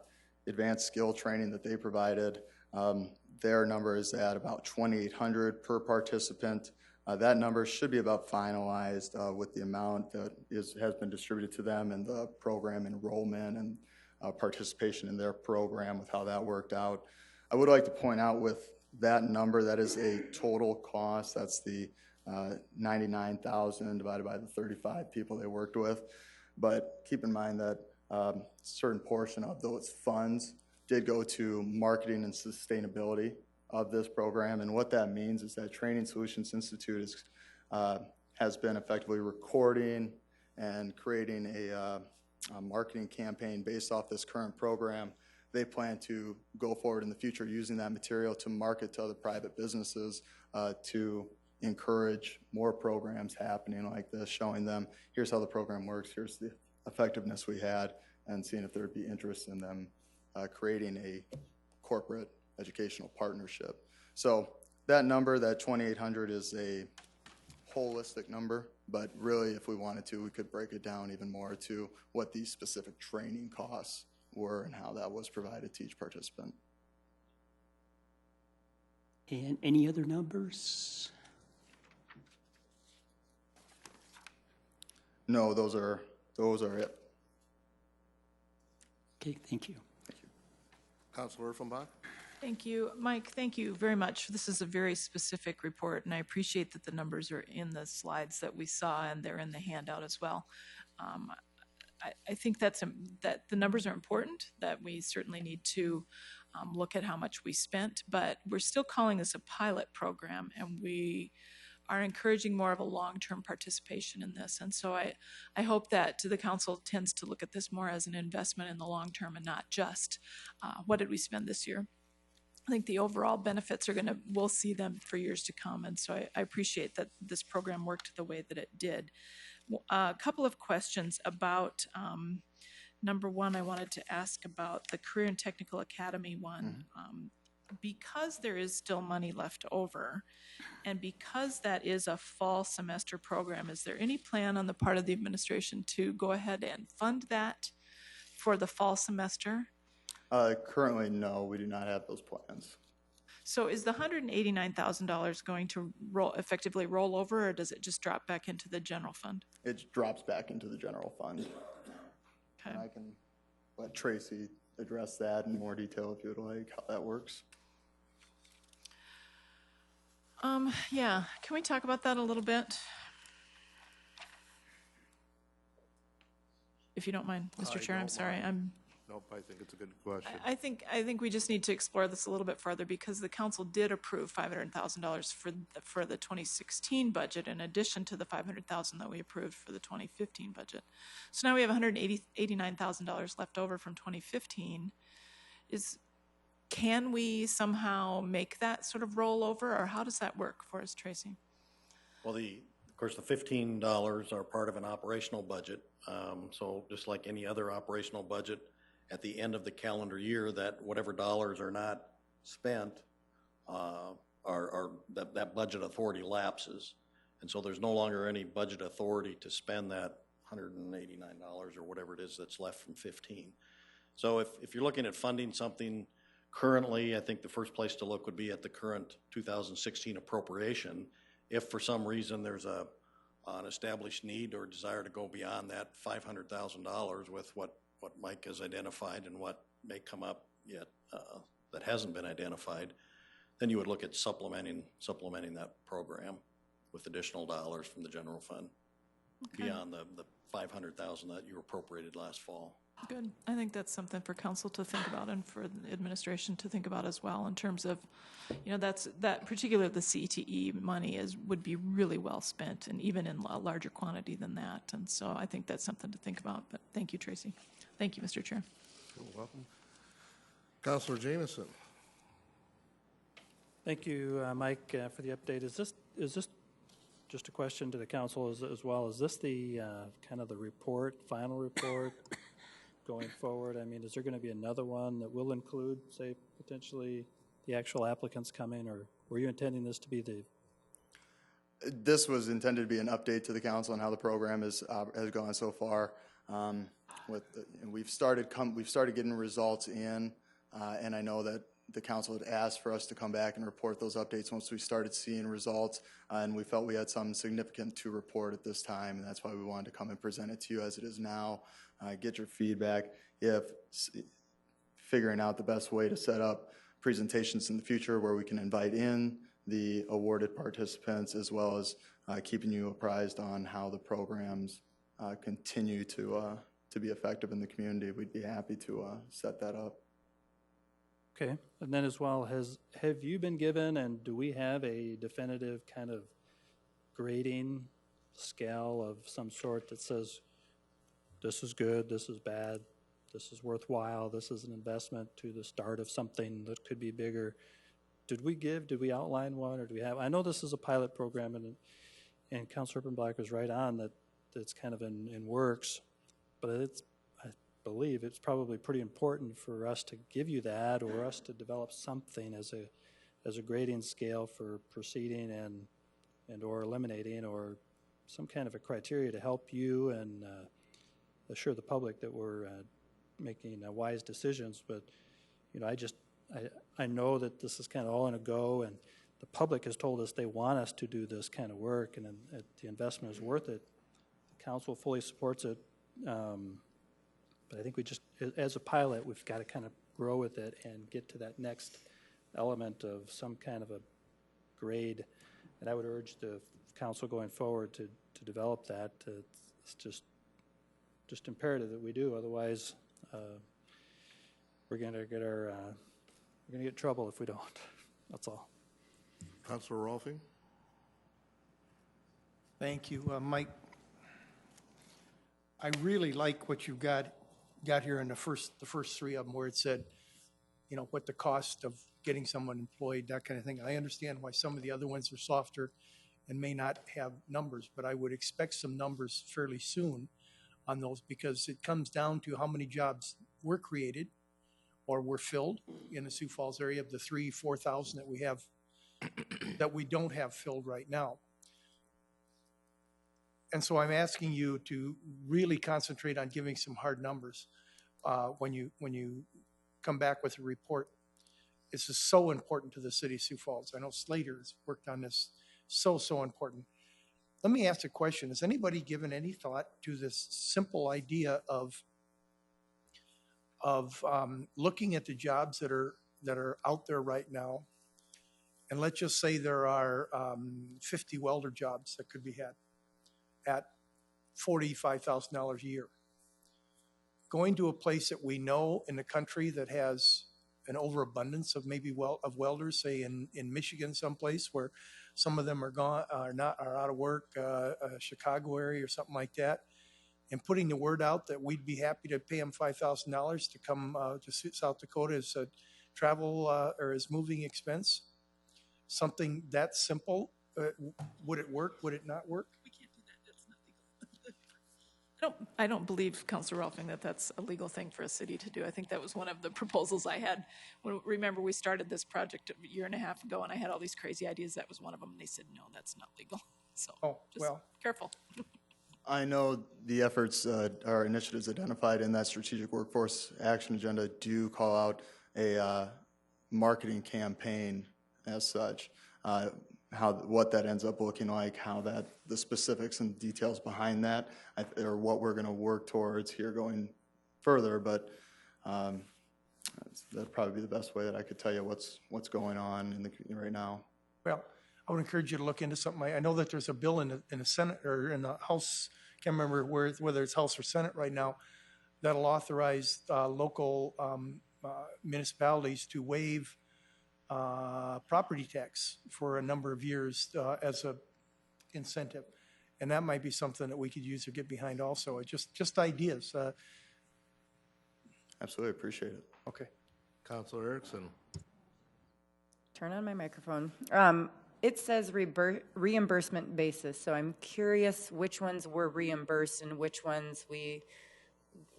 advanced skill training that they provided, their number is at about $2,800 per participant. That number should be about finalized with the amount that has been distributed to them and the program enrollment and participation in their program with how that worked out. I would like to point out with that number, that is a total cost. That's the $99,000 divided by the 35 people they worked with. But keep in mind that a certain portion of those funds did go to marketing and sustainability of this program. And what that means is that Training Solutions Institute has been effectively recording and creating a marketing campaign based off this current program. They plan to go forward in the future using that material to market to other private businesses to encourage more programs happening like this, showing them here's how the program works, here's the effectiveness we had, and seeing if there would be interest in them creating a corporate educational partnership. So that number, that 2,800, is a holistic number, but really if we wanted to, we could break it down even more to what these specific training costs were and how that was provided to each participant. And any other numbers? No, those are it. Okay, thank you. Councilor Urfelbach? Thank you. Mike, thank you very much. This is a very specific report, and I appreciate that the numbers are in the slides that we saw, and they're in the handout as well. I think that the numbers are important, that we certainly need to look at how much we spent, but we're still calling this a pilot program, and we are encouraging more of a long-term participation in this. And so I hope that the council tends to look at this more as an investment in the long term and not just what did we spend this year. I think the overall benefits we'll see them for years to come. And so I appreciate that this program worked the way that it did. A couple of questions about, number one, I wanted to ask about the Career and Technical Academy one. Because there is still money left over, and because that is a fall semester program, is there any plan on the part of the administration to go ahead and fund that for the fall semester? Currently, no, we do not have those plans. So is the $189,000 going to effectively roll over, or does it just drop back into the general fund? It drops back into the general fund. Okay. And I can let Tracy address that in more detail if you would like, how that works. Yeah, can we talk about that a little bit? If you don't mind, Mr. Chair, I'm sorry. Nope, I think it's a good question. I think we just need to explore this a little bit further, because the council did approve $500,000 for the 2016 budget in addition to the $500,000 that we approved for the 2015 budget. So now we have $189,000 left over from 2015. Can we somehow make that sort of roll over, or how does that work for us, Tracy? Well, of course, the $15 are part of an operational budget. So just like any other operational budget, at the end of the calendar year, that whatever dollars are not spent, that budget authority lapses. And so there's no longer any budget authority to spend that $189 or whatever it is that's left from 15. So if you're looking at funding something currently, I think the first place to look would be at the current 2016 appropriation. If for some reason there's an established need or desire to go beyond that $500,000 with what Mike has identified and what may come up yet that hasn't been identified, then you would look at supplementing that program with additional dollars from the general fund beyond the $500,000 that you appropriated last fall. Good. I think that's something for council to think about and for the administration to think about as well, in terms of, that particularly the CTE money would be really well spent, and even in a larger quantity than that. And so I think that's something to think about. But thank you, Tracy. Thank you, Mr. Chair. You're welcome. Councilor Jameson. Thank you, Mike, for the update. Is this just a question to the council as well? Is this the kind of the final report going forward? I mean, is there going to be another one that will include, say, potentially the actual applicants coming, or were you intending this to be This was intended to be an update to the council on how the program has gone so far. We've started getting results in, and I know that the council had asked for us to come back and report those updates once we started seeing results, and we felt we had something significant to report at this time, and that's why we wanted to come and present it to you as it is now, get your feedback. If figuring out the best way to set up presentations in the future where we can invite in the awarded participants, as well as keeping you apprised on how the programs continue to be effective in the community, we'd be happy to set that up. Okay, and then as well, have you been given, and do we have a definitive kind of grading scale of some sort that says this is good, this is bad, this is worthwhile, this is an investment to the start of something that could be bigger? Did we outline one, or do we have? I know this is a pilot program, and Councilor Urpenbach was right on that it's kind of in works, but I believe it's probably pretty important for us to give you that, or us to develop something as a grading scale for proceeding and or eliminating, or some kind of a criteria to help you and assure the public that we're making wise decisions. But I know that this is kind of all in a go, and the public has told us they want us to do this kind of work, and the investment is worth it. The council fully supports it. But I think we just, as a pilot, we've got to kind of grow with it and get to that next element of some kind of a grade. And I would urge the council going forward to develop that. It's just imperative that we do. Otherwise, we're going to get in trouble if we don't. That's all. Councilor Rolfing? Thank you. Mike, I really like what you've got here in the first three of them, where it said, you know, what the cost of getting someone employed, that kind of thing. I understand why some of the other ones are softer and may not have numbers, but I would expect some numbers fairly soon on those, because it comes down to how many jobs were created or were filled in the Sioux Falls area of the 4,000 that we have, that we don't have filled right now. And so I'm asking you to really concentrate on giving some hard numbers when you come back with a report. This is so important to the city of Sioux Falls. I know Slater has worked on this, so important. Let me ask a question. Has anybody given any thought to this simple idea of looking at the jobs that are out there right now, and let's just say there are 50 welder jobs that could be had at $45,000 a year. Going to a place that we know in the country that has an overabundance of of welders, say in Michigan someplace, where some of them are out of work, Chicago area or something like that, and putting the word out that we'd be happy to pay them $5,000 to come to South Dakota as a travel or as moving expense. Something that simple. Would it work? Would it not work? We can't do that. That's not legal. I don't believe, Councilor Rolfing, that that's a legal thing for a city to do. I think that was one of the proposals I had. Remember, we started this project a year and a half ago, and I had all these crazy ideas. That was one of them, and they said, no, that's not legal. So careful. I know the efforts, our initiatives identified in that strategic workforce action agenda do call out a marketing campaign as such. What that ends up looking like, the specifics and details behind that, or what we're going to work towards here going further. But that'd probably be the best way that I could tell you what's going on right now. Well, I would encourage you to look into something. I know that there's a bill in the Senate or in the House. Can't remember whether it's House or Senate right now, that'll authorize local municipalities to waive property tax for a number of years as a incentive, and that might be something that we could use or get behind also. Just ideas. Absolutely appreciate it. Okay. Councilor Erickson. Turn on my microphone. It says reimbursement basis, so I'm curious which ones were reimbursed and which ones we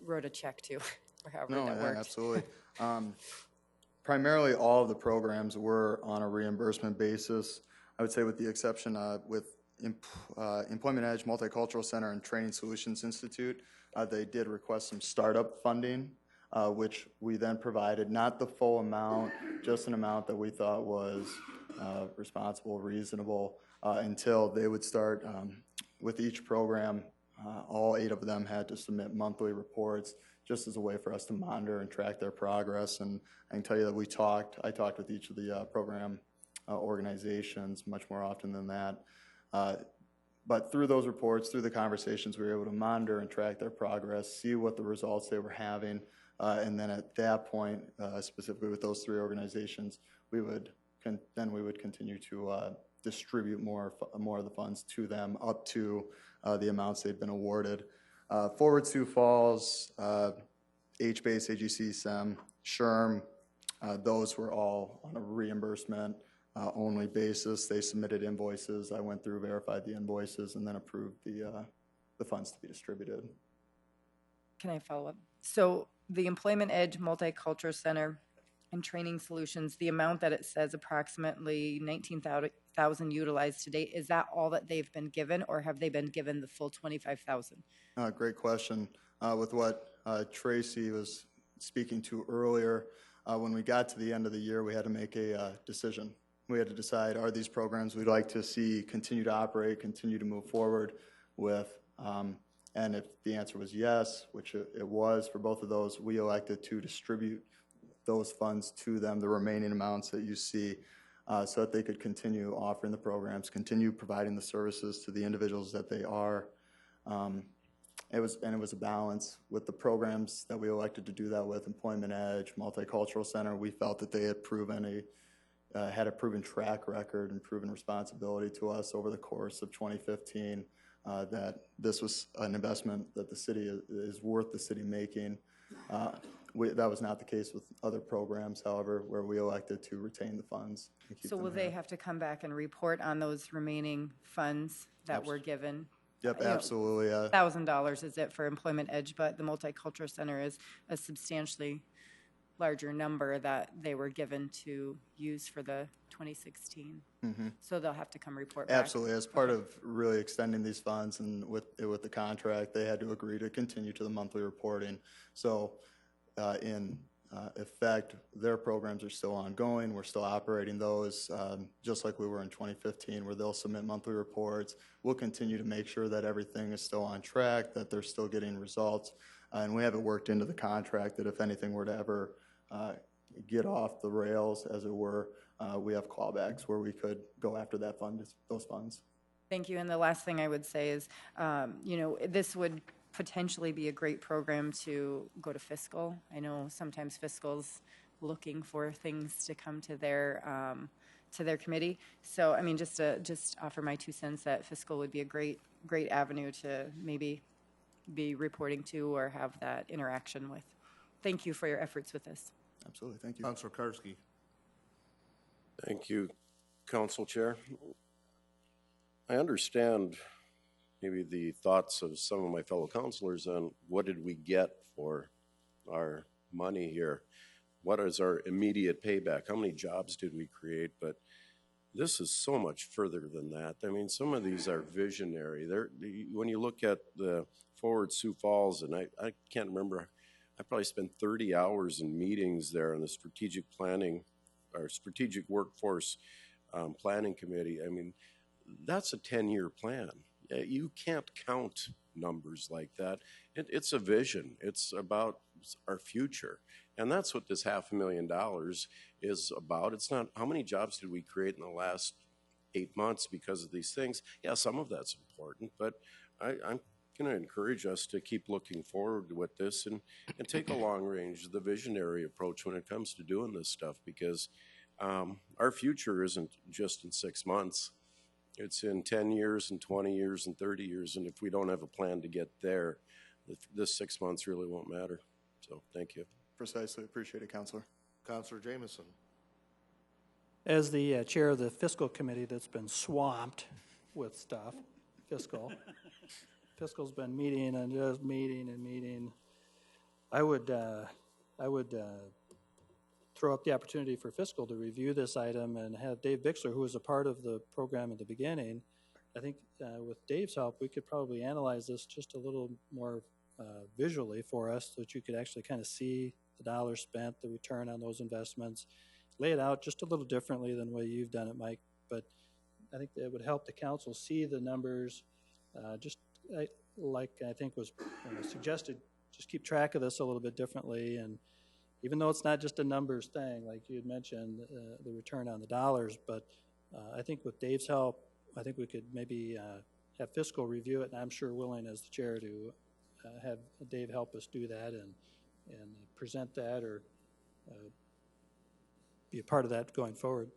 wrote a check to, or however that worked. Absolutely. Primarily, all of the programs were on a reimbursement basis. I would say with the exception with Employment Edge, Multicultural Center, and Training Solutions Institute, they did request some startup funding, which we then provided, not the full amount, just an amount that we thought was responsible, reasonable, until they would start with each program. All 8 of them had to submit monthly reports, just as a way for us to monitor and track their progress. And I can tell you that I talked with each of the program organizations much more often than that. But through those reports, through the conversations, we were able to monitor and track their progress, see what the results they were having, and then at that point, specifically with those 3 organizations, we would continue to distribute more of the funds to them up to the amounts they'd been awarded. Forward Sioux Falls, H-Base, AGC, SEM, SHRM, those were all on a reimbursement only basis. They submitted invoices. I went through, verified the invoices, and then approved the funds to be distributed. Can I follow up? So the Employment Edge, Multicultural Center, and Training Solutions, the amount that it says approximately 19,000 utilized to date, is that all that they've been given, or have they been given the full 25,000? Great question. With what Tracy was speaking to earlier, when we got to the end of the year, we had to make a decision. We had to decide, are these programs we'd like to see continue to operate, continue to move forward with, And if the answer was yes, which it was for both of those, we elected to distribute those funds to them, the remaining amounts that you see, so that they could continue offering the programs, continue providing the services to the individuals that they are. It was a balance with the programs that we elected to do that with, Employment Edge, Multicultural Center. We felt that they had had a proven track record and proven responsibility to us over the course of 2015, that this was an investment that the city is worth the city making. That was not the case with other programs, however, where we elected to retain the funds. And keep So will they have to come back and report on those remaining funds that were given? Yep, absolutely. $1,000 is it for Employment Edge, but the Multicultural Center is a substantially larger number that they were given to use for the 2016. So they'll have to come report back. Absolutely. As part of really extending these funds and with the contract, they had to agree to continue to the monthly reporting. So in effect, their programs are still ongoing. We're still operating those just like we were in 2015, where they'll submit monthly reports. We'll continue to make sure that everything is still on track, that they're still getting results. And we have it worked into the contract that if anything were to ever get off the rails, as it were, we have callbacks where we could go after those funds. Thank you. And the last thing I would say is, this would potentially be a great program to go to fiscal. I know sometimes fiscal's looking for things to come to their committee. So, I mean, just offer my 2 cents that fiscal would be a great avenue to maybe be reporting to or have that interaction with. Thank you for your efforts with this. Absolutely. Thank you. Councilor Karski. Thank you, Council Chair. I understand maybe the thoughts of some of my fellow councilors on what did we get for our money here? What is our immediate payback? How many jobs did we create? But this is so much further than that. I mean, some of these are visionary. When you look at the Forward Sioux Falls, and I can't remember, I probably spent 30 hours in meetings there on the strategic planning, or strategic workforce planning committee. I mean, that's a 10-year plan. You can't count numbers like that. It's a vision. It's about our future. And that's what this $500,000 is about. It's not how many jobs did we create in the last 8 months because of these things. Yeah, some of that's important, but I'm going to encourage us to keep looking forward with this and take a long range, the visionary approach when it comes to doing this stuff, because our future isn't just in 6 months. It's in 10 years and 20 years and 30 years. And if we don't have a plan to get there, this 6 months really won't matter. So thank you. Precisely. Appreciate it, Councilor. Councilor Jameson. As the chair of the fiscal committee that's been swamped with stuff, fiscal's been meeting and just meeting and meeting. I would throw up the opportunity for fiscal to review this item and have Dave Bixler, who was a part of the program at the beginning. I think with Dave's help, we could probably analyze this just a little more visually for us so that you could actually kind of see the dollars spent, the return on those investments, lay it out just a little differently than the way you've done it, Mike. But I think it would help the council see the numbers, like I think was suggested, just keep track of this a little bit differently. And even though it's not just a numbers thing, like you had mentioned, the return on the dollars, but I think with Dave's help, I think we could maybe have fiscal review it, and I'm sure willing as the chair to have Dave help us do that and present that or be a part of that going forward.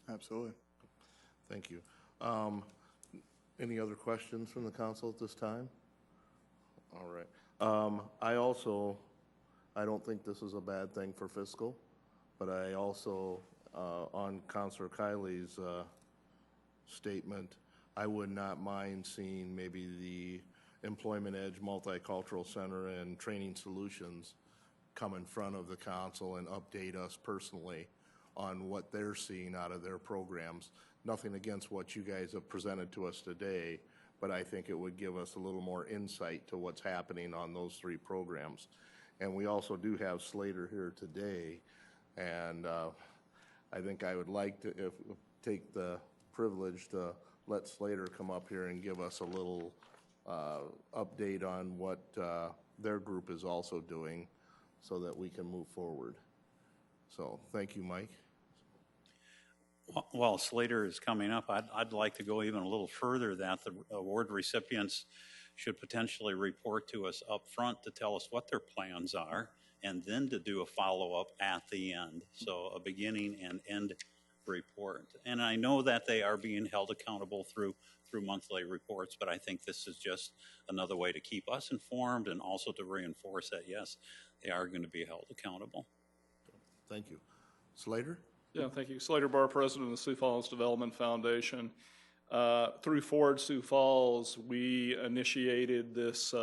Absolutely. Thank you. Any other questions from the council at this time? All right. I don't think this is a bad thing for fiscal, but I also, on Councilor Kiley's statement, I would not mind seeing maybe the Employment Edge Multicultural Center and Training Solutions come in front of the council and update us personally on what they're seeing out of their programs. Nothing against what you guys have presented to us today, but I think it would give us a little more insight to what's happening on those 3 programs. And we also do have Slater here today, and I think I would like to take the privilege to let Slater come up here and give us a little update on what their group is also doing so that we can move forward. So thank you, Mike. While Slater is coming up, I'd like to go even a little further, that the award recipients should potentially report to us up front to tell us what their plans are, and then to do a follow-up at the end. So a beginning and end report. And I know that they are being held accountable through monthly reports, but I think this is just another way to keep us informed and also to reinforce that, yes, they are going to be held accountable. Thank you. Slater? Yeah, thank you. Slater Barr, President of the Sioux Falls Development Foundation. Through Forward Sioux Falls, we initiated this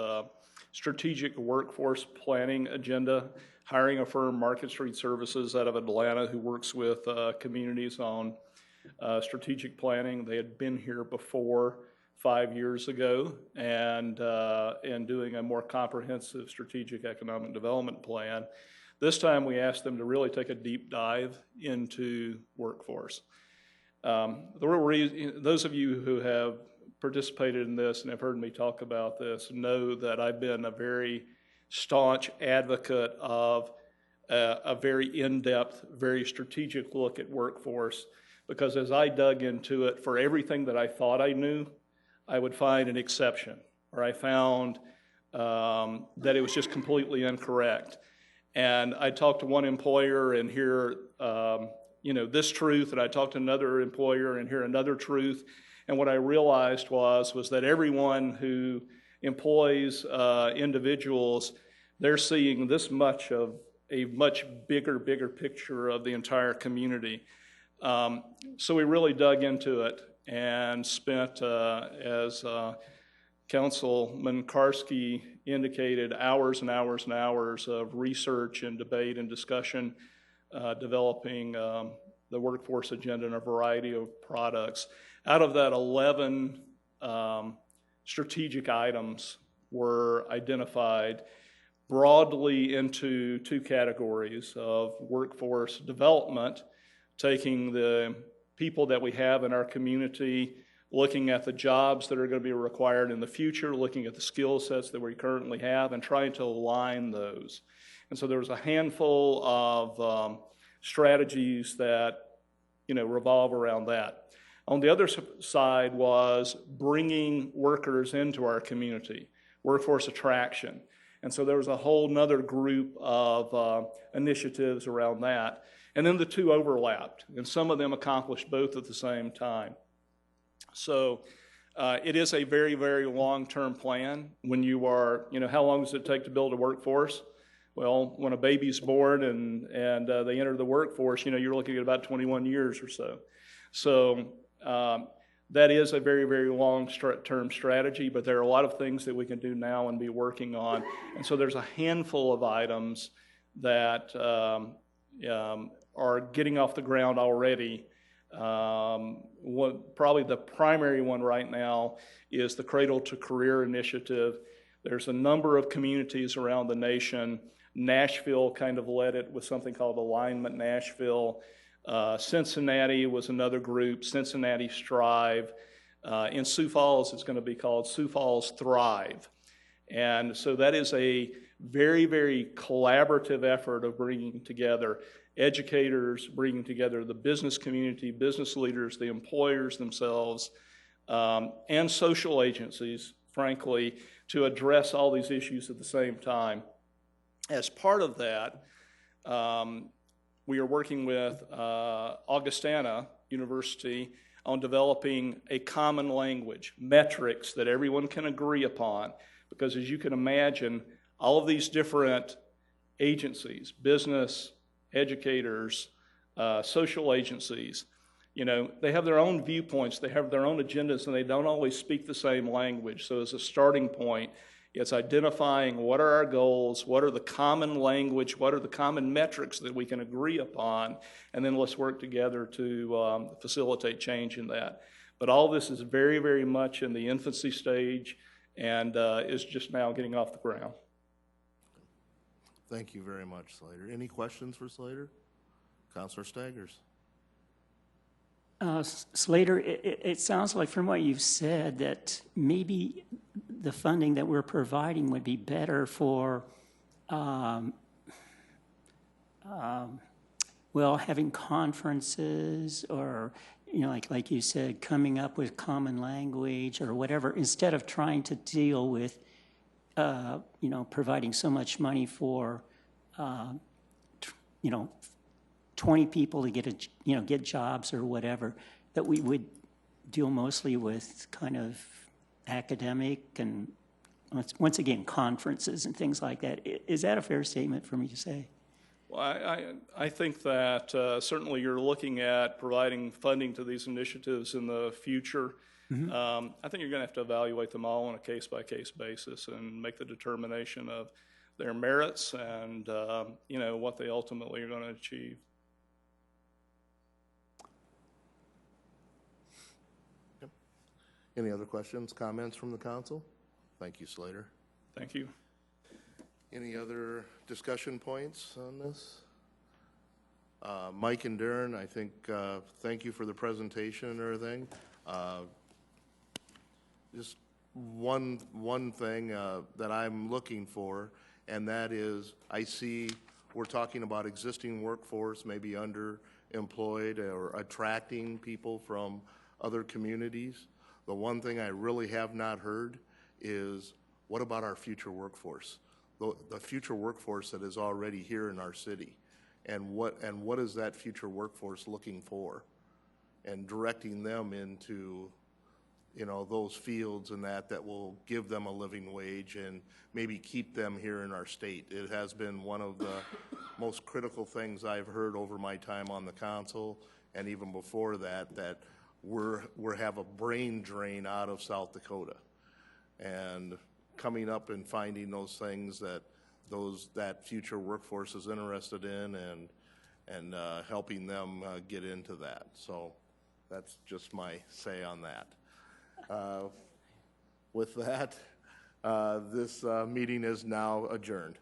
strategic workforce planning agenda, hiring a firm, Market Street Services, out of Atlanta, who works with communities on strategic planning. They had been here before 5 years ago and doing a more comprehensive strategic economic development plan. This time we asked them to really take a deep dive into workforce. The real reason, those of you who have participated in this and have heard me talk about this know that I've been a very staunch advocate of a very in-depth, very strategic look at workforce, because as I dug into it, for everything that I thought I knew, I would find an exception, or I found that it was just completely incorrect. And I talked to one employer and hear, this truth, and I talked to another employer and hear another truth. And what I realized was that everyone who employs individuals, they're seeing this much of a much bigger picture of the entire community. So we really dug into it and spent, as Councilman Karski indicated, hours and hours and hours of research and debate and discussion, developing the workforce agenda and a variety of products. Out of that, 11 strategic items were identified broadly into two categories of workforce development, taking the people that we have in our community, looking at the jobs that are going to be required in the future, looking at the skill sets that we currently have, and trying to align those. And so there was a handful of strategies that, revolve around that. On the other side was bringing workers into our community, workforce attraction. And so there was a whole nother group of initiatives around that. And then the two overlapped, and some of them accomplished both at the same time. So it is a very, very long-term plan. When you are, how long does it take to build a workforce? Well, when a baby's born and they enter the workforce, you're looking at about 21 years or so. So that is a very, very long-term strategy, but there are a lot of things that we can do now and be working on. And so there's a handful of items that are getting off the ground already. Probably the primary one right now is the Cradle to Career initiative. There's a number of communities around the nation. Nashville kind of led it with something called Alignment Nashville. Cincinnati was another group, Cincinnati Strive. In Sioux Falls, it's going to be called Sioux Falls Thrive. And so that is a very, very collaborative effort of bringing together educators, bringing together the business community, business leaders, the employers themselves, and social agencies, frankly, to address all these issues at the same time. As part of that, we are working with Augustana University on developing a common language, metrics that everyone can agree upon, because as you can imagine, all of these different agencies, business, educators, social agencies, they have their own viewpoints, they have their own agendas, and they don't always speak the same language. So as a starting point, it's identifying what are our goals, what are the common language, what are the common metrics that we can agree upon, and then let's work together to facilitate change in that. But all this is very, very much in the infancy stage and is just now getting off the ground. Thank you very much, Slater. Any questions for Slater? Councilor Staggers. Slater, it sounds like from what you've said that maybe the funding that we're providing would be better for, well, having conferences or, you know, like you said, coming up with common language or whatever, instead of trying to deal with, you know, providing so much money for, you know, 20 people to get jobs or whatever, that we would deal mostly with kind of academic and, once again, conferences and things like that. Is that a fair statement for me to say? Well, I think that certainly you're looking at providing funding to these initiatives in the future. Mm-hmm. I think you're going to have to evaluate them all on a case-by-case basis and make the determination of their merits and, you know, what they ultimately are going to achieve. Any other questions, comments from the council? Thank you, Slater. Thank you. Any other discussion points on this? Mike and Darren, I think, thank you for the presentation and everything. Just one thing that I'm looking for, and that is, I see we're talking about existing workforce, maybe underemployed or attracting people from other communities. The one thing I really have not heard is, what about our future workforce? The future workforce that is already here in our city, and what is that future workforce looking for, and directing them into, you know, those fields and that will give them a living wage and maybe keep them here in our state. It has been one of the most critical things I've heard over my time on the council, and even before that, that we have a brain drain out of South Dakota, and coming up and finding those things that future workforce is interested in, and helping them get into that. So that's just my say on that. With that, this meeting is now adjourned.